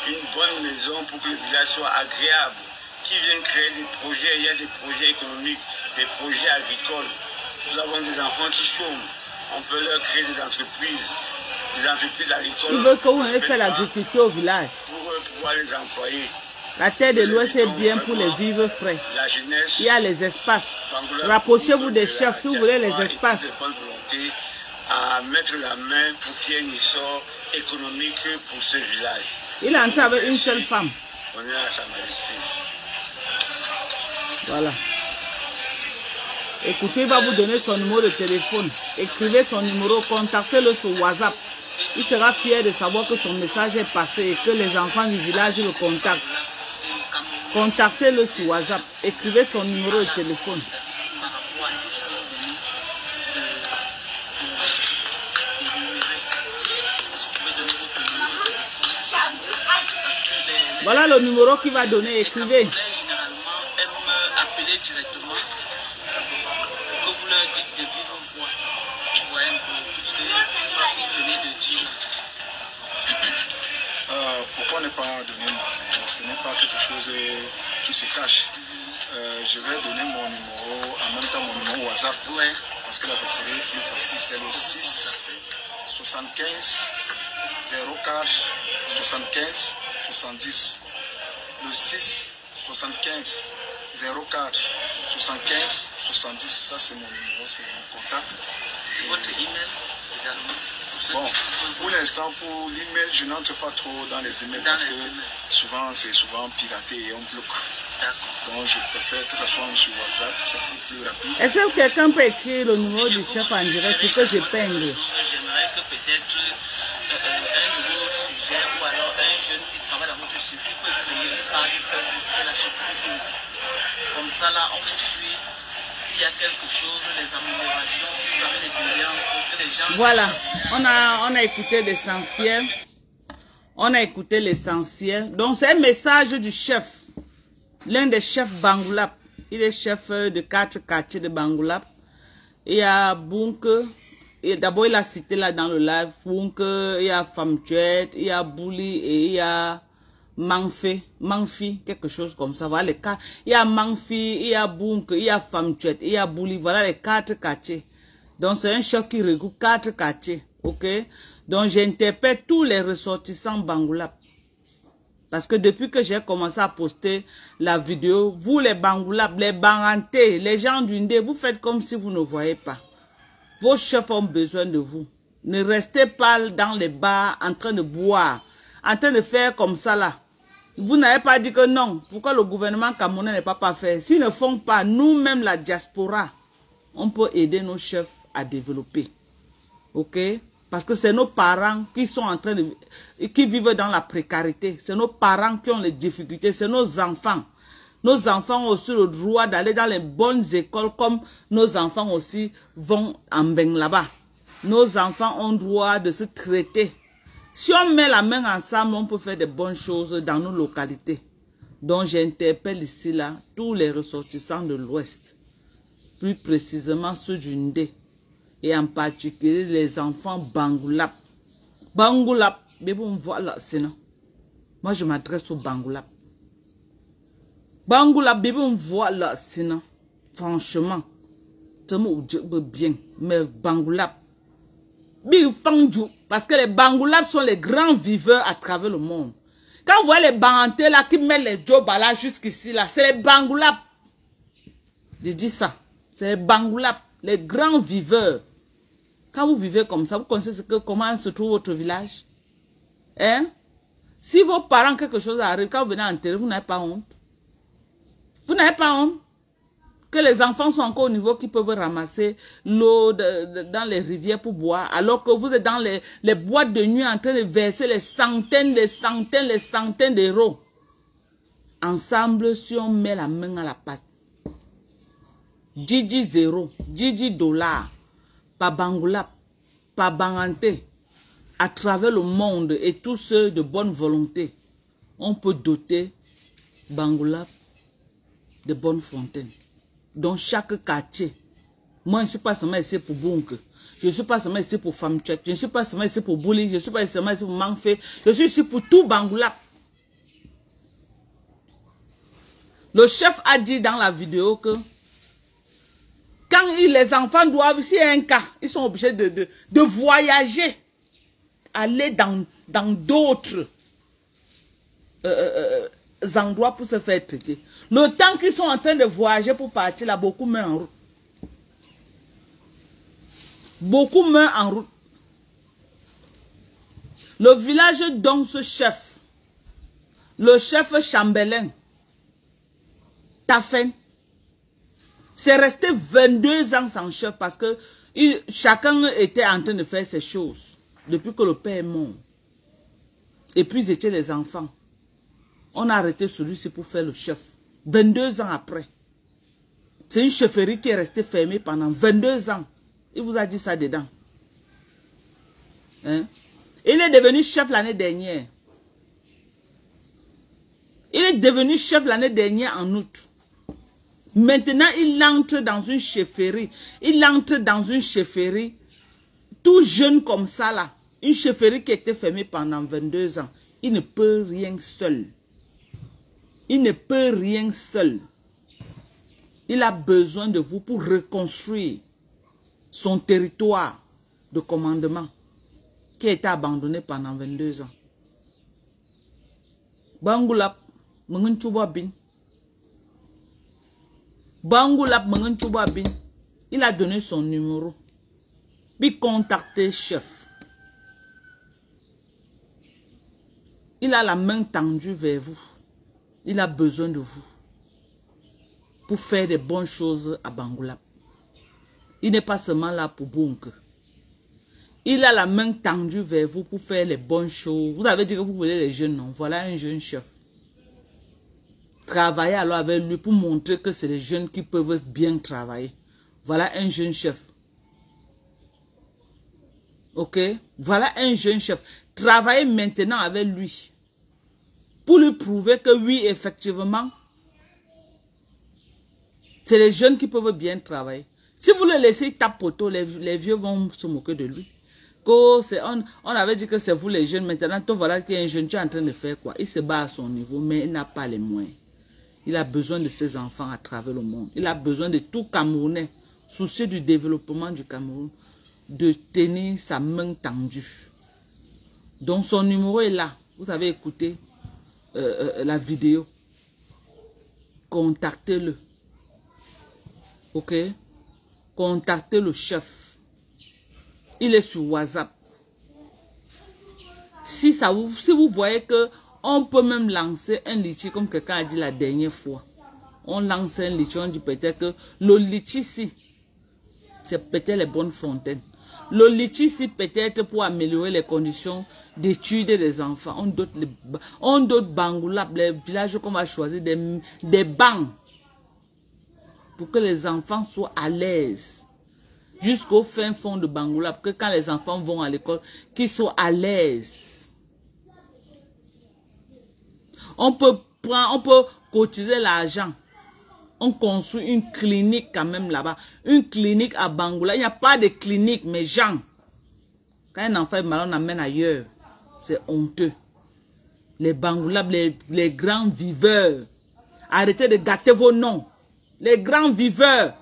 une bonne maison pour que le village soit agréable. Qui viennent créer des projets, il y a des projets économiques, des projets agricoles. Nous avons des enfants qui chôment. On peut leur créer des entreprises agricoles. Ils veulent que vous ayez fait l'agriculture au village. Pour pouvoir les employer. La terre de l'Ouest est bien pour les vivres frais. Il y a les espaces. Rapprochez-vous des chefs si vous voulez les espaces. À mettre la main pour qu'il y ait une essor économique pour ce village. Il est entré avec une seule femme. On est à Sa Majesté. Voilà. Écoutez, il va vous donner son numéro de téléphone. Écrivez son numéro, contactez-le sur WhatsApp. Il sera fier de savoir que son message est passé et que les enfants du village le contactent. Contactez-le sur WhatsApp. Écrivez son numéro de téléphone. Voilà le numéro qu'il va donner. Écrivez. Généralement, aiment appeler directement. Que vous leur dites de vive voix. Vous voyez un peu tout ce que vous venez de dire. Pourquoi ne pas donner mon numéro? Ce n'est pas quelque chose qui se cache. Je vais donner mon numéro, en même temps mon numéro WhatsApp. Ouais. Parce que là, ce serait plus facile. C'est le 6 75 04 75 70. Le 6 75 04 75 70. Ça, c'est mon numéro, c'est mon contact. Votre email également. Bon, pour l'instant, pour l'email, je n'entre pas trop dans les emails parce que souvent, c'est souvent piraté et on bloque. Donc, je préfère que ça soit sur WhatsApp, c'est plus rapide. Est-ce que quelqu'un peut écrire le numéro du chef en direct pour que je peigne? J'aimerais que peut-être un nouveau sujet ou alors un jeune qui travaille dans votre chefferie peut créer une page Facebook de la chefferie. Comme ça, là, on vous suit. S'il y a quelque chose, les améliorations, si vous avez des doléances, que les gens... Voilà, on a écouté l'essentiel. On a écouté l'essentiel. Donc, c'est un message du chef. L'un des chefs Bangoulap. Il est chef de 4 quartiers de Bangoulap. Il y a Bunke. D'abord, il a cité là dans le live Bunke, il y a Famtuet, il y a Bouli et il y a Mangfi, quelque chose comme ça. Voilà les cas. Il y a Mangfi, il y a Bunke, il y a Famtuet, il y a Bouli. Voilà les 4 quartiers. Donc, c'est un chef qui regroupe 4 quartiers. Ok? Donc, j'interpelle tous les ressortissants Bangoulap. Parce que depuis que j'ai commencé à poster la vidéo, vous les Bangoulap, les Banganté, les gens du Ndé, vous faites comme si vous ne voyez pas. Vos chefs ont besoin de vous. Ne restez pas dans les bars en train de boire, en train de faire comme ça là. Vous n'avez pas dit que non. Pourquoi le gouvernement camerounais n'est pas fait? S'ils ne font pas, nous-mêmes la diaspora, on peut aider nos chefs à développer. Ok? Parce que c'est nos parents qui sont en train de... qui vivent dans la précarité. C'est nos parents qui ont les difficultés. C'est nos enfants. Nos enfants ont aussi le droit d'aller dans les bonnes écoles comme nos enfants aussi vont en bain là-bas. Nos enfants ont le droit de se traiter. Si on met la main ensemble, on peut faire de bonnes choses dans nos localités. Donc j'interpelle ici là tous les ressortissants de l'Ouest. Plus précisément ceux du Ndé. Et en particulier les enfants Bangoulap. Bangoulap, bébé on voit là, sinon. Moi je m'adresse au Bangoulap. Bangoulap, bébé on voit là, sinon. Franchement, c'est bien. Mais Bangoulap, parce que les Bangoulap sont les grands viveurs à travers le monde. Quand vous voyez les Bangantés là qui mettent les jobs là jusqu'ici là, c'est les Bangoulap. Je dis ça. C'est les Bangoulap, les grands viveurs. Quand vous vivez comme ça, vous connaissez comment se trouve votre village? Hein? Si vos parents, quelque chose arrive, quand vous venez enterrer, vous n'avez pas honte. Vous n'avez pas honte que les enfants sont encore au niveau qui peuvent ramasser l'eau dans les rivières pour boire, alors que vous êtes dans les boîtes de nuit en train de verser les centaines d'euros. Ensemble, si on met la main à la pâte, Djidji zéro, Djidji dollar, pas Bangoulap, pas Banganté, à travers le monde et tous ceux de bonne volonté, on peut doter Bangoulap de bonnes fontaines. Dans chaque quartier. Moi, je ne suis pas seulement ici pour Bunke. Je ne suis pas seulement ici pour Famtuet. Je ne suis pas seulement ici pour Bouli. Je ne suis pas seulement ici pour Mangfé. Je suis ici pour tout Bangoulap. Le chef a dit dans la vidéo que quand les enfants doivent, s'il y a un cas, ils sont obligés de voyager, aller dans d'autres endroits pour se faire traiter. Le temps qu'ils sont en train de voyager pour partir, là, beaucoup meurent en route. Beaucoup meurent en route. Le village donne ce chef, le chef chambellan, Tafen, c'est resté 22 ans sans chef parce que chacun était en train de faire ses choses depuis que le père est mort. Et puis ils étaient les enfants. On a arrêté celui-ci pour faire le chef. 22 ans après. C'est une chefferie qui est restée fermée pendant 22 ans. Il vous a dit ça dedans. Hein? Il est devenu chef l'année dernière. Il est devenu chef l'année dernière en août. Maintenant, il entre dans une chefferie. Il entre dans une chefferie tout jeune comme ça là. Une chefferie qui était fermée pendant 22 ans. Il ne peut rien seul. Il ne peut rien seul. Il a besoin de vous pour reconstruire son territoire de commandement qui a été abandonné pendant 22 ans. Bangoulap, Mengen Chouba Bin. Bangoulap, Mengen Chouba Bin. Il a donné son numéro. Puis contacter chef. Il a la main tendue vers vous. Il a besoin de vous pour faire des bonnes choses à Bangoulap. Il n'est pas seulement là pour Bunke. Il a la main tendue vers vous pour faire les bonnes choses. Vous avez dit que vous voulez les jeunes, non? Voilà un jeune chef. Travaillez alors avec lui pour montrer que c'est les jeunes qui peuvent bien travailler. Voilà un jeune chef. Ok? Voilà un jeune chef. Travaillez maintenant avec lui. Pour lui prouver que oui, effectivement, c'est les jeunes qui peuvent bien travailler. Si vous le laissez tapoter, les vieux vont se moquer de lui. On avait dit que c'est vous les jeunes. Maintenant, voilà qu'il y a un jeune qui est en train de faire quoi? Il se bat à son niveau, mais il n'a pas les moyens. Il a besoin de ses enfants à travers le monde. Il a besoin de tout Camerounais, soucieux du développement du Cameroun, de tenir sa main tendue. Donc son numéro est là. Vous avez écouté la vidéo. Contactez-le. Ok? Contactez le chef. Il est sur WhatsApp. Si vous voyez que on peut même lancer un litchi comme quelqu'un a dit la dernière fois. On lance un litchi, on dit peut-être que le litchi ici, c'est peut-être les bonnes fontaines. Le litchi ici peut-être pour améliorer les conditions d'études des enfants. On d'autres Bangoulap, les villages qu'on va choisir, des bancs pour que les enfants soient à l'aise. Jusqu'au fin fond de Bangoulap, que quand les enfants vont à l'école, qu'ils soient à l'aise. On peut cotiser l'argent. On construit une clinique quand même là-bas. Une clinique à Bangoulap. Il n'y a pas de clinique, mais gens. Quand un enfant est malade, on amène ailleurs. C'est honteux. Les Bangoulap, les grands viveurs. Arrêtez de gâter vos noms. Les grands viveurs.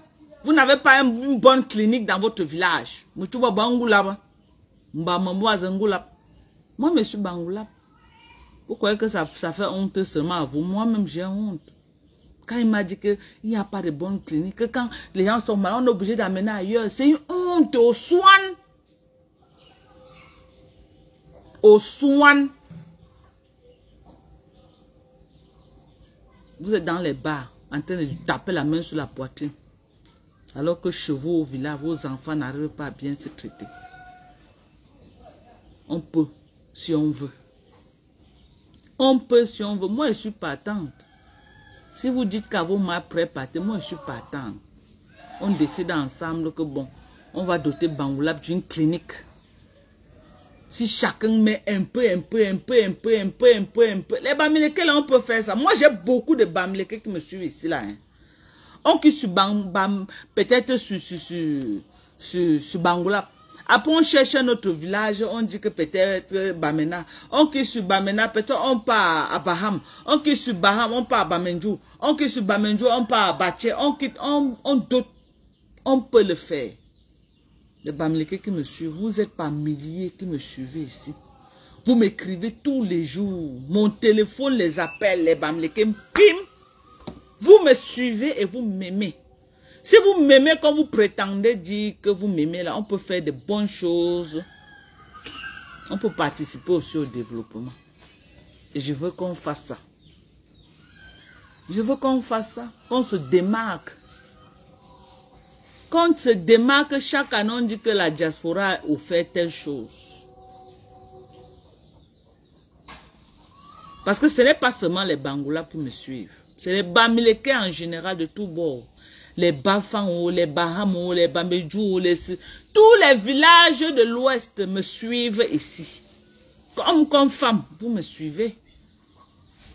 Vous n'avez pas une bonne clinique dans votre village. Moi, je suis Bangoulap. Vous croyez que ça fait honte seulement à vous? Moi-même, j'ai honte. Quand il m'a dit qu'il n'y a pas de bonne clinique, que quand les gens sont malades, on est obligé d'amener ailleurs. C'est une honte aux soins. Aux soins. Vous êtes dans les bars, en train de taper la main sur la poitrine. Alors que chez vous, au village, vos enfants n'arrivent pas à bien se traiter. On peut, si on veut. On peut, si on veut. Moi, je suis partante. Si vous dites qu'à vos mains pré-partez, moi, je suis partante. On décide ensemble que, bon, on va doter Bangoulap d'une clinique. Si chacun met un peu. Les Bamileke, là, on peut faire ça. Moi, j'ai beaucoup de Bamileke qui me suivent ici, là. Hein. On qui sur peut-être sur Bangoulap. Après, on cherche notre village, on dit que peut-être Bamena. On qui sur Bamena, peut-être on part à Baham. On qui sur Baham, on part à Bamenjou. On qui sur Bamenjou, on part à Baché. On peut le faire. Les Bamileke qui me suivent, vous êtes par milliers qui me suivez ici. Vous m'écrivez tous les jours. Mon téléphone les appelle, les bamlekem, pim. Vous me suivez et vous m'aimez. Si vous m'aimez comme vous prétendez dire que vous m'aimez là, on peut faire de bonnes choses. On peut participer aussi au développement. Et je veux qu'on fasse ça. Je veux qu'on fasse ça. Qu'on se démarque. Qu'on se démarque, chaque année on dit que la diaspora a offert telle chose. Parce que ce n'est pas seulement les Bangoulats qui me suivent. C'est les Bamileke en général de tous bords. Les Bafang, les Bahamo, les Bambedjou, tous les villages de l'Ouest me suivent ici. Comme femme, vous me suivez.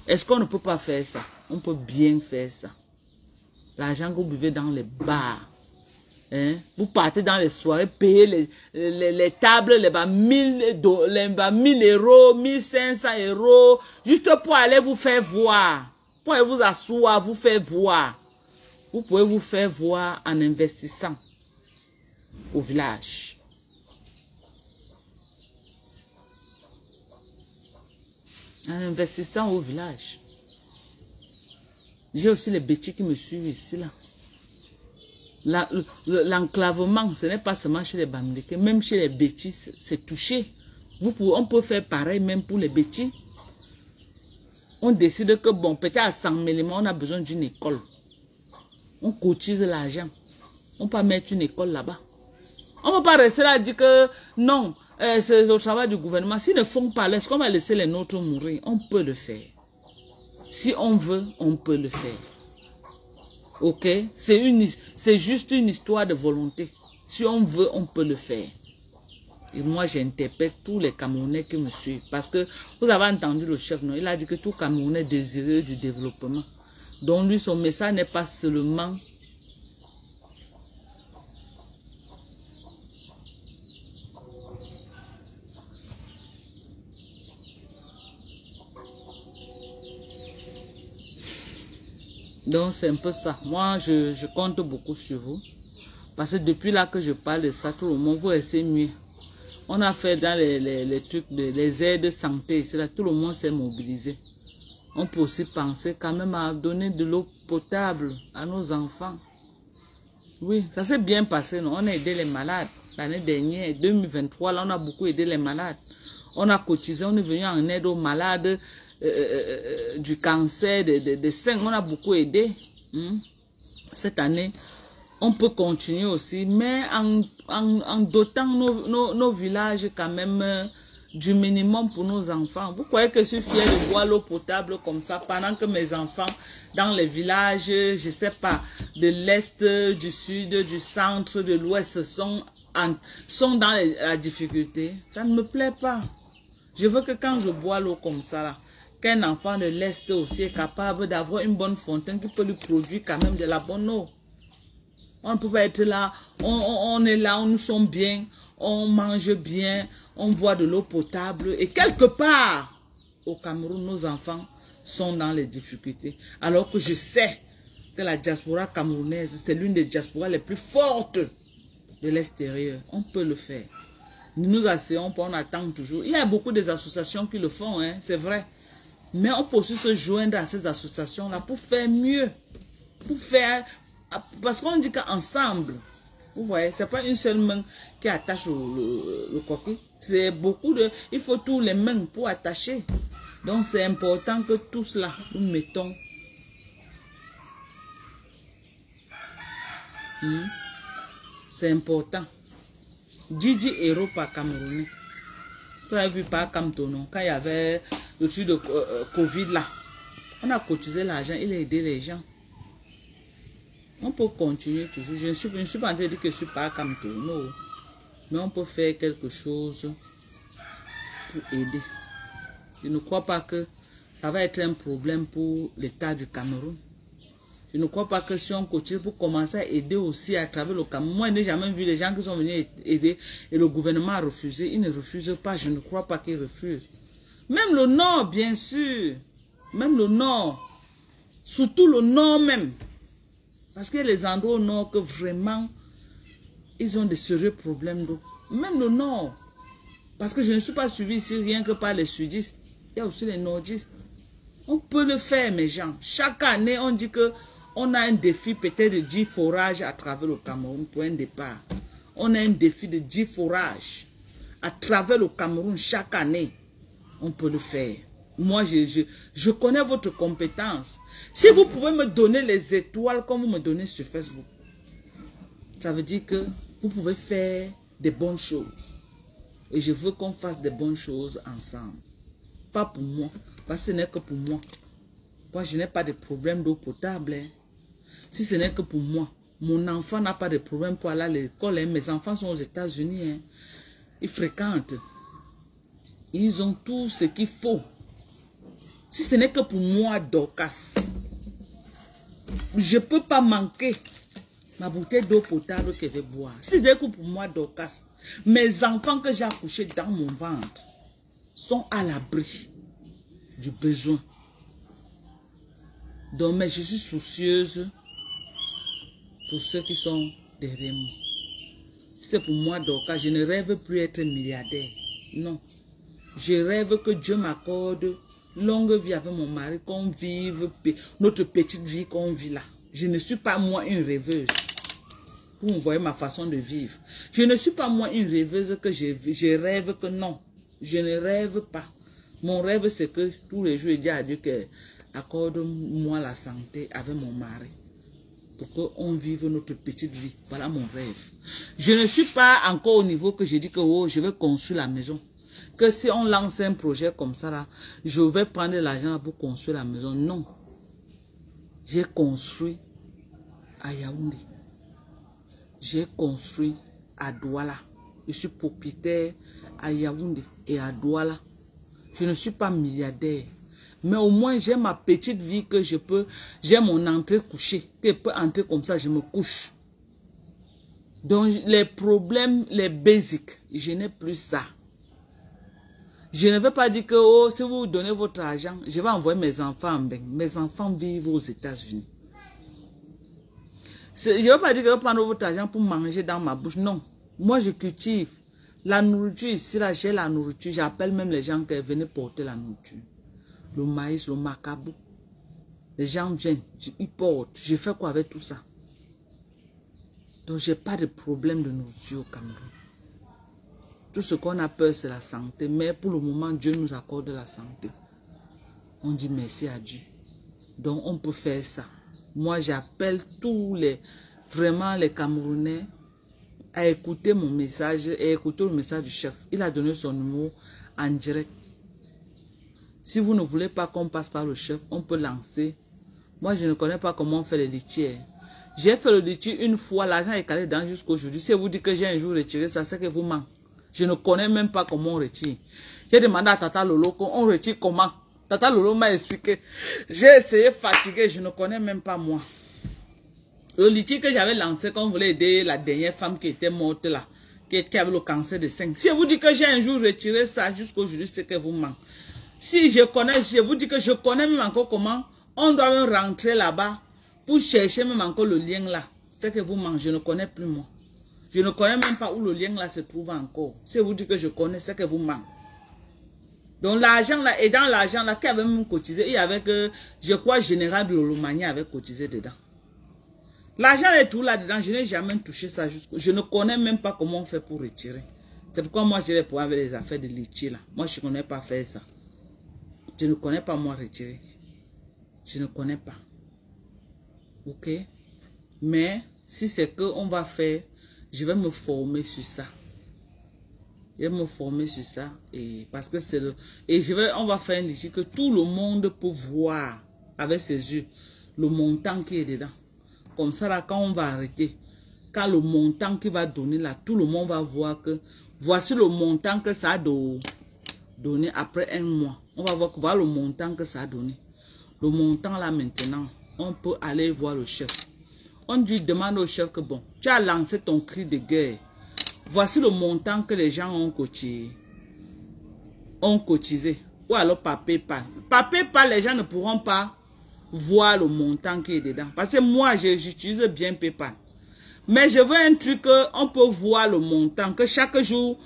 Est-ce qu'on ne peut pas faire ça? On peut bien faire ça. L'argent que vous buvez dans les bars. Hein? Vous partez dans les soirées, payez les tables, les 1000 euros, 1500 euros, juste pour aller vous faire voir. Pour aller vous asseoir, vous faire voir. Vous pouvez vous faire voir en investissant au village. En investissant au village. J'ai aussi les bêtis qui me suivent ici, là. L'enclavement, ce n'est pas seulement chez les Bamileke, même chez les bêtis, c'est touché. On peut faire pareil même pour les bêtis. On décide que, bon, peut-être à 100 000, on a besoin d'une école. On cotise l'argent. On peut mettre une école là-bas. On ne peut pas rester là et dire que non, c'est le travail du gouvernement. S'ils ne font pas, est-ce qu'on va laisser les nôtres mourir? On peut le faire. Si on veut, on peut le faire. Ok? C'est juste une histoire de volonté. Si on veut, on peut le faire. Et moi, j'interpelle tous les Camerounais qui me suivent. Parce que vous avez entendu le chef, non? Il a dit que tout Camerounais désireux du développement. Donc lui, son message n'est pas seulement donc c'est un peu ça. Moi, je compte beaucoup sur vous. Parce que depuis là que je parle de ça, tout le monde, vous restez mieux. On a fait dans les trucs, les aides de santé, c'est là, tout le monde s'est mobilisé. On peut aussi penser quand même à donner de l'eau potable à nos enfants. Oui, ça s'est bien passé. Non? On a aidé les malades. L'année dernière, 2023, là, on a beaucoup aidé les malades. On a cotisé, on est venu en aide aux malades du cancer, des seins. On a beaucoup aidé. Cette année, on peut continuer aussi, mais en dotant nos villages quand même du minimum pour nos enfants. Vous croyez que je suis fière de boire l'eau potable comme ça pendant que mes enfants dans les villages, je sais pas, de l'Est, du Sud, du Centre, de l'Ouest sont dans la difficulté? Ça ne me plaît pas. Je veux que quand je bois l'eau comme ça, là, qu'un enfant de l'Est aussi est capable d'avoir une bonne fontaine qui peut lui produire quand même de la bonne eau. On ne peut pas être là, on est là, on nous sommes bien, on mange bien, on boit de l'eau potable. Et quelque part, au Cameroun, nos enfants sont dans les difficultés. Alors que je sais que la diaspora camerounaise, c'est l'une des diasporas les plus fortes de l'extérieur. On peut le faire. Nous nous asseyons, on attend toujours. Il y a beaucoup d'associations qui le font, hein, c'est vrai. Mais on peut aussi se joindre à ces associations-là pour faire mieux. Pour faire... Parce qu'on dit qu'ensemble, vous voyez, c'est pas une seule main qui attache le coquille. C'est beaucoup de... Il faut tous les mains pour attacher. Donc c'est important que tout cela, nous mettons. C'est important. Didi héros par Camerounais. Tu as vu par Camtonon, quand il y avait le truc de Covid là, on a cotisé l'argent, il a aidé les gens. On peut continuer toujours. Je ne suis pas en train de dire que je suis pas Camtonon, mais on peut faire quelque chose pour aider. Je ne crois pas que ça va être un problème pour l'État du Cameroun. Je ne crois pas que si on cotise pour commencer à aider aussi à travers le Cameroun. Moi, je n'ai jamais vu les gens qui sont venus aider et le gouvernement a refusé. Ils ne refusent pas. Je ne crois pas qu'ils refusent. Même le Nord, bien sûr. Même le Nord. Surtout le Nord même. Parce qu'il y a les endroits au Nord que vraiment, ils ont des sérieux problèmes d'eau. Même le Nord. Parce que je ne suis pas suivi ici rien que par les sudistes. Il y a aussi les nordistes. On peut le faire, mes gens. Chaque année, on dit que on a un défi peut-être de 10 forages à travers le Cameroun pour un départ. On a un défi de 10 forages à travers le Cameroun chaque année. On peut le faire. Moi, je connais votre compétence. Si vous pouvez me donner les étoiles comme vous me donnez sur Facebook, ça veut dire que vous pouvez faire des bonnes choses. Et je veux qu'on fasse des bonnes choses ensemble. Pas pour moi. Parce que ce n'est que pour moi. Moi, je n'ai pas de problème d'eau potable. Hein. Si ce n'est que pour moi, mon enfant n'a pas de problème pour aller à l'école. Hein. Mes enfants sont aux États-Unis. Hein. Ils fréquentent. Ils ont tout ce qu'il faut. Si ce n'est que pour moi, Dorcas, je ne peux pas manquer ma bouteille d'eau potable que je vais boire. Si ce n'est que pour moi, Dorcas, mes enfants que j'ai accouchés dans mon ventre sont à l'abri du besoin. Donc, mais je suis soucieuse pour ceux qui sont derrière moi. C'est pour moi, Dorcas, je ne rêve plus être milliardaire. Non. Je rêve que Dieu m'accorde longue vie avec mon mari, qu'on vive notre petite vie qu'on vit là. Je ne suis pas moi une rêveuse. Vous voyez ma façon de vivre. Je ne suis pas moi une rêveuse que je rêve que non. Je ne rêve pas. Mon rêve, c'est que tous les jours, je dis à Dieu que accorde-moi la santé avec mon mari. Pour qu'on vive notre petite vie. Voilà mon rêve. Je ne suis pas encore au niveau que je dis que oh, je vais construire la maison. Que si on lance un projet comme ça, là, je vais prendre l'argent pour construire la maison. Non. J'ai construit à Yaoundé. J'ai construit à Douala. Je suis propriétaire à Yaoundé et à Douala. Je ne suis pas milliardaire. Mais au moins, j'ai ma petite vie que je peux... J'ai mon entrée couchée. Que je peux entrer comme ça, je me couche. Donc, les problèmes, les basiques, je n'ai plus ça. Je ne veux pas dire que oh, si vous donnez votre argent, je vais envoyer mes enfants en bain. Mes enfants vivent aux États-Unis. Je ne veux pas dire que je vais prendre votre argent pour manger dans ma bouche. Non. Moi, je cultive. La nourriture ici, là, j'ai la nourriture. J'appelle même les gens qui viennent porter la nourriture. Le maïs, le macabou. Les gens viennent, ils portent. Je fais quoi avec tout ça? Donc, je n'ai pas de problème de nourriture au Cameroun. Tout ce qu'on a peur, c'est la santé. Mais pour le moment, Dieu nous accorde la santé. On dit merci à Dieu. Donc, on peut faire ça. Moi, j'appelle tous les, vraiment les Camerounais à écouter mon message et écouter le message du chef. Il a donné son numéro en direct. Si vous ne voulez pas qu'on passe par le chef, on peut lancer. Moi, je ne connais pas comment on fait les litiers. J'ai fait le litier une fois, l'argent est calé dans jusqu'à aujourd'hui. Si vous dites que j'ai un jour retiré, ça c'est que vous manque. Je ne connais même pas comment on retire. J'ai demandé à Tata Lolo qu'on retire comment. Tata Lolo m'a expliqué. J'ai essayé fatigué, je ne connais même pas moi. Le litier que j'avais lancé quand on voulait aider la dernière femme qui était morte là, qui avait le cancer de sein. Si vous dites que j'ai un jour retiré ça jusqu'à aujourd'hui, c'est que vous manque. Si je connais, je vous dis que je connais même encore comment on doit même rentrer là-bas pour chercher même encore le lien là. C'est que vous manque, je ne connais plus moi. Je ne connais même pas où le lien là se trouve encore. Si vous dites que je connais, c'est que vous manque. Donc l'argent là, et dans l'argent là, qui avait même cotisé, il y avait que, je crois, Général de Lolomania avait cotisé dedans. L'argent est tout là-dedans, je n'ai jamais touché ça jusqu'au... Je ne connais même pas comment on fait pour retirer. C'est pourquoi moi je les prends avec les affaires de litier là. Moi je ne connais pas faire ça. Je ne connais pas moi retirer. Je ne connais pas. Ok? Mais si c'est que on va faire, je vais me former sur ça. Je vais me former sur ça. Et parce que c'est le... Et on va faire un litier que tout le monde peut voir avec ses yeux le montant qui est dedans. Comme ça là, quand on va arrêter, quand le montant qui va donner là, tout le monde va voir que voici le montant que ça a donné après un mois. On va voir le montant que ça a donné. Le montant là maintenant, on peut aller voir le chef. On lui demande au chef que bon, tu as lancé ton cri de guerre. Voici le montant que les gens ont cotisé. Ou alors par PayPal. Par PayPal, les gens ne pourront pas voir le montant qui est dedans. Parce que moi, j'utilise bien PayPal. Mais je veux un truc qu'on peut voir le montant. Que chaque jour,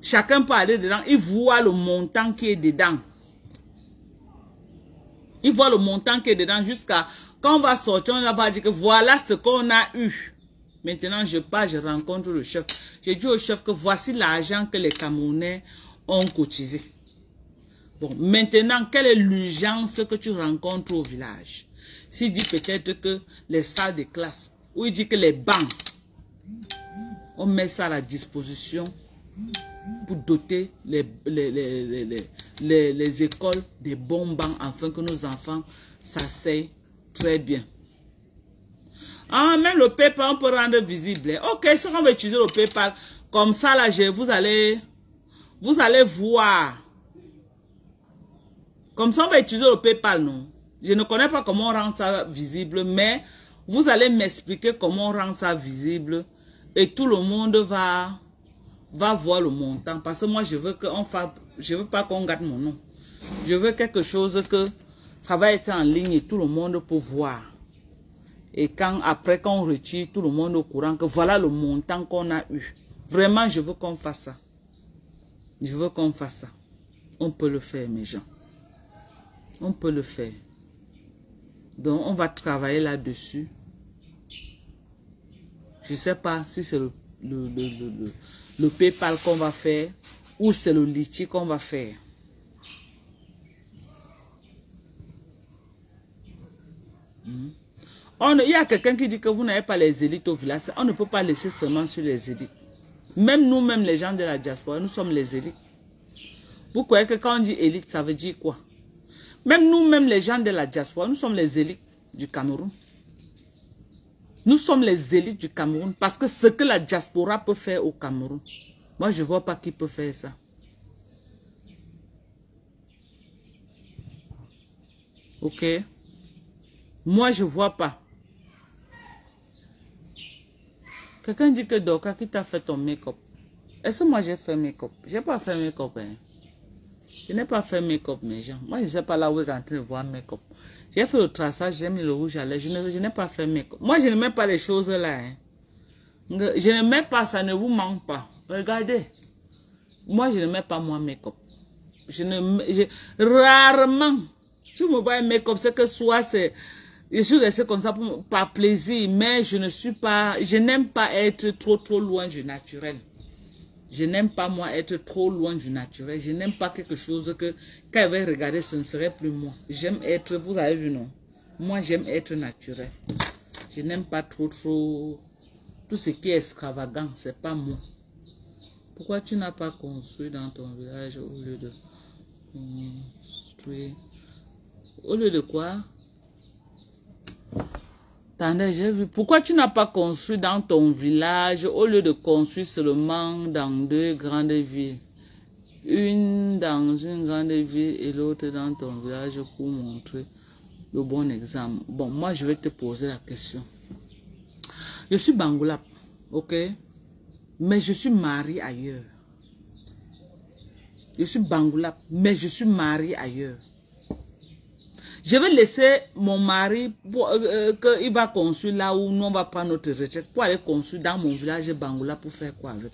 chacun peut aller dedans, il voit le montant qui est dedans. Il voit le montant qui est dedans jusqu'à quand on va sortir, on va dire que voilà ce qu'on a eu. Maintenant, je pars, je rencontre le chef. J'ai dit au chef que voici l'argent que les Camerounais ont cotisé. Bon, maintenant, quelle est l'urgence que tu rencontres au village? S'il dit peut-être que les salles de classe, ou il dit que les bancs, on met ça à la disposition pour doter les écoles des bons bancs afin que nos enfants s'asseyent très bien. Ah, même le PayPal, on peut rendre visible. Ok, si on va utiliser le PayPal, comme ça, là, vous allez voir. Comme ça, on va utiliser le PayPal, non? Je ne connais pas comment on rend ça visible, mais vous allez m'expliquer comment on rend ça visible et tout le monde va voir le montant. Parce que moi, je veux pas qu'on gâte mon nom. Je veux quelque chose que ça va être en ligne et tout le monde peut voir. Et après qu'on retire, tout le monde au courant que voilà le montant qu'on a eu. Vraiment, je veux qu'on fasse ça. Je veux qu'on fasse ça. On peut le faire, mes gens. On peut le faire. Donc, on va travailler là-dessus. Je ne sais pas si c'est le PayPal qu'on va faire ou c'est le Litchi qu'on va faire. Il y a quelqu'un qui dit que vous n'avez pas les élites au village. On ne peut pas laisser seulement sur les élites. Même nous-mêmes, les gens de la diaspora, nous sommes les élites. Vous croyez que quand on dit élite, ça veut dire quoi? Même nous-mêmes, les gens de la diaspora, nous sommes les élites du Cameroun. Nous sommes les élites du Cameroun parce que ce que la diaspora peut faire au Cameroun, moi, je ne vois pas qui peut faire ça. Ok? Moi, je ne vois pas. Quelqu'un dit que Doka, qui t'a fait ton make-up? Est-ce que moi j'ai fait make-up? Je n'ai pas fait make-up. Hein? Je n'ai pas fait make-up, mes gens. Moi, je ne sais pas là où est en train de voir make-up. J'ai fait le traçage, j'ai mis le rouge à lèvres. Je n'ai pas fait make-up. Moi, je ne mets pas les choses là. Hein? Je ne mets pas, ça ne vous manque pas. Regardez. Moi, je ne mets pas moi make-up. Rarement. Tu me vois make-up, c'est que soit c'est... Je suis resté comme ça par plaisir, mais je n'aime pas être trop loin du naturel. Je n'aime pas moi être trop loin du naturel. Je n'aime pas quelque chose que quand elle va regarder, ce ne serait plus moi. J'aime être, vous avez vu non? Moi j'aime être naturel. Je n'aime pas trop tout ce qui est extravagant, c'est pas moi. Pourquoi tu n'as pas construit dans ton village au lieu de construire? Au lieu de quoi? Attendez, j'ai vu. Pourquoi tu n'as pas construit dans ton village au lieu de construire seulement dans 2 grandes villes? Une dans une grande ville et l'autre dans ton village pour montrer le bon exemple. Bon, moi je vais te poser la question. Je suis Bangoulap, ok? Mais je suis mariée ailleurs. Je suis Bangoulap, mais je suis mariée ailleurs. Je vais laisser mon mari qu'il va construire là où nous on va prendre notre retraite pour aller construire dans mon village Bangoula pour faire quoi avec?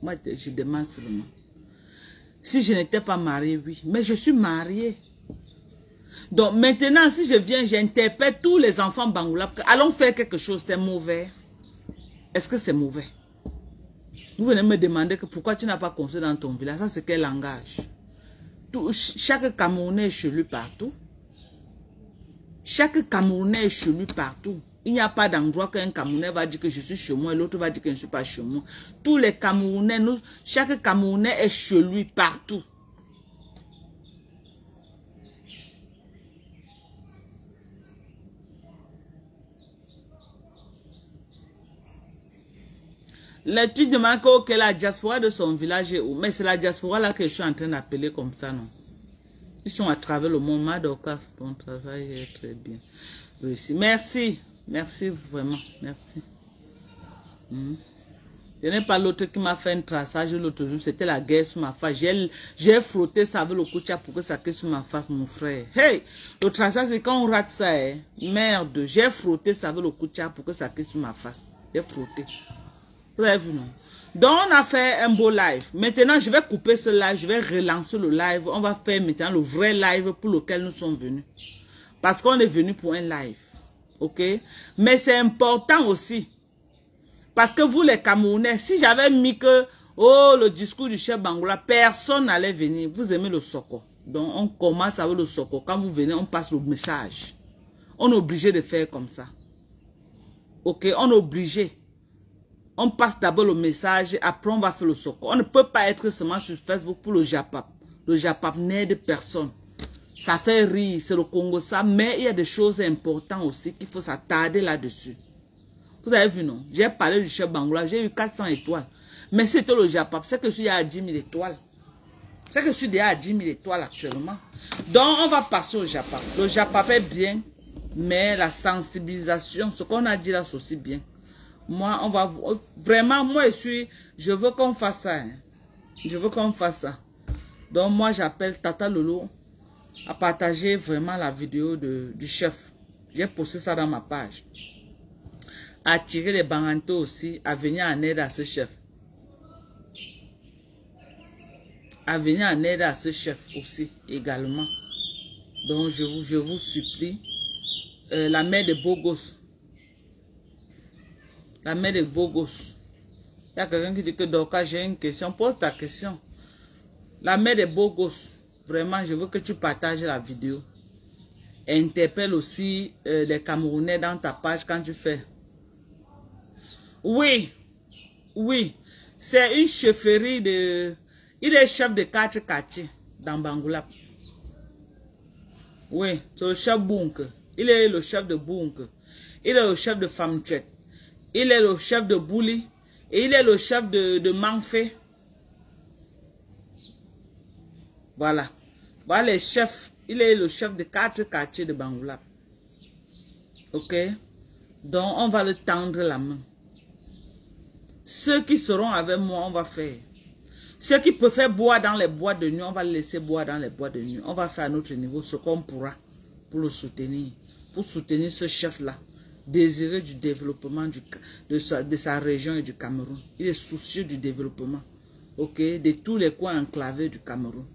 Moi, je demande seulement. Si je n'étais pas mariée, oui. Mais je suis mariée. Donc maintenant, si je viens, j'interpelle tous les enfants Bangoula. Allons faire quelque chose, c'est mauvais. Est-ce que c'est mauvais? Vous venez me demander que pourquoi tu n'as pas construit dans ton village. Ça, c'est quel langage? Chaque Camerounais est chez lui partout. Chaque Camerounais est chez lui partout. Il n'y a pas d'endroit qu'un Camerounais va dire que je suis chez moi et l'autre va dire que je ne suis pas chez moi. Tous les Camerounais, chaque Camerounais est chez lui partout. L'étude demande que la diaspora de son village est où? Mais c'est la diaspora là que je suis en train d'appeler comme ça, non? Ils sont à travers le monde. Madoka, ton travail est très bien réussi. Merci. Merci vraiment. Merci. Je n'ai pas l'autre qui m'a fait un traçage l'autre jour. C'était la guerre sur ma face. J'ai frotté ça avec le koucha pour que ça quitte sur ma face, mon frère. Hey! Le traçage, c'est quand on rate ça. Hein? Merde. J'ai frotté ça avec le koucha pour que ça quitte sur ma face. J'ai frotté. Vous avez vu, non? Donc, on a fait un beau live. Maintenant, je vais couper ce live. Je vais relancer le live. On va faire maintenant le vrai live pour lequel nous sommes venus. Parce qu'on est venu pour un live. OK? Mais c'est important aussi. Parce que vous, les Camerounais, si j'avais mis que, oh, le discours du chef Bangoula, personne n'allait venir. Vous aimez le soko. Donc, on commence avec le soko. Quand vous venez, on passe le message. On est obligé de faire comme ça. OK? On est obligé. On passe d'abord le message, après on va faire le soko. On ne peut pas être seulement sur Facebook pour le Japap. Le Japap n'aide personne. Ça fait rire, c'est le Congo ça, mais il y a des choses importantes aussi qu'il faut s'attarder là-dessus. Vous avez vu, non? J'ai parlé du chef Bangoula, j'ai eu 400 étoiles. Mais c'était le Japap, c'est que je suis à 10 000 étoiles. C'est que je suis déjà à 10 000 étoiles actuellement. Donc on va passer au Japap. Le Japap est bien, mais la sensibilisation, ce qu'on a dit là, c'est aussi bien. Moi, on va... Vraiment, moi, je veux qu'on fasse ça. Hein. Je veux qu'on fasse ça. Donc, moi, j'appelle Tata Lolo à partager vraiment la vidéo du chef. J'ai posté ça dans ma page. À attirer les Bangantos aussi, à venir en aide à ce chef. À venir en aide à ce chef aussi, également. Donc, je vous supplie. La mère de Bogos. La mère de Bogos. Il y a quelqu'un qui dit que Dorka, j'ai une question. Pose ta question. La mère de Bogos. Vraiment, je veux que tu partages la vidéo. Interpelle aussi les Camerounais dans ta page quand tu fais. Oui. Oui. C'est une chefferie de... Il est chef de 4 quartiers dans Bangoulap. Oui, c'est le chef Bounk. Il est le chef de Bounk. Il est le chef de Famchet. Il est le chef de Bouli. Et il est le chef de Manfé. Voilà. Voilà les chefs. Il est le chef de 4 quartiers de Bangoulap. Ok? Donc, on va le tendre la main. Ceux qui seront avec moi, on va faire. Ceux qui préfèrent boire dans les boîtes de nuit, on va le laisser boire dans les boîtes de nuit. On va faire à notre niveau ce qu'on pourra pour le soutenir. Pour soutenir ce chef-là. Désireux du développement de sa région et du Cameroun. Il est soucieux du développement. Ok? De tous les coins enclavés du Cameroun.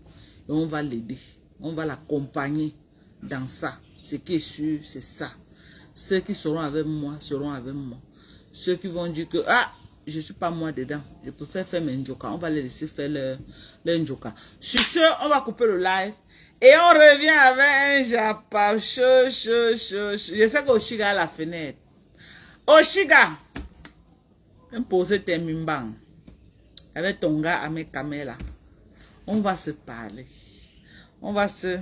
Et on va l'aider. On va l'accompagner dans ça. Ce qui est sûr, c'est ça. Ceux qui seront avec moi, seront avec moi. Ceux qui vont dire que, ah, je ne suis pas moi dedans. Je préfère faire mes njoka. On va les laisser faire leur njoka. Sur ce, on va couper le live. Et on revient avec un Japap. Je sais qu'Oshiga a la fenêtre. Oshiga, imposez tes mimbang. Avec ton gars à mes caméras. On va se parler. On va se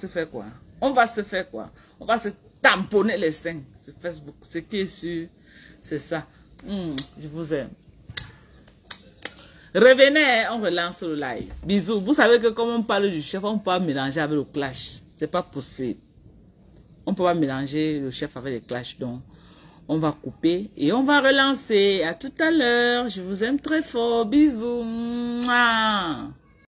faire quoi? On va se faire quoi? On va se tamponner les seins sur Facebook. Ce qui est sûr, c'est ça. Je vous aime. Revenez, on relance le live. Bisous. Vous savez que comme on parle du chef, on peut pas mélanger avec le clash. C'est pas possible. On peut pas mélanger le chef avec le clash. Donc, on va couper et on va relancer. À tout à l'heure. Je vous aime très fort. Bisous. Mouah.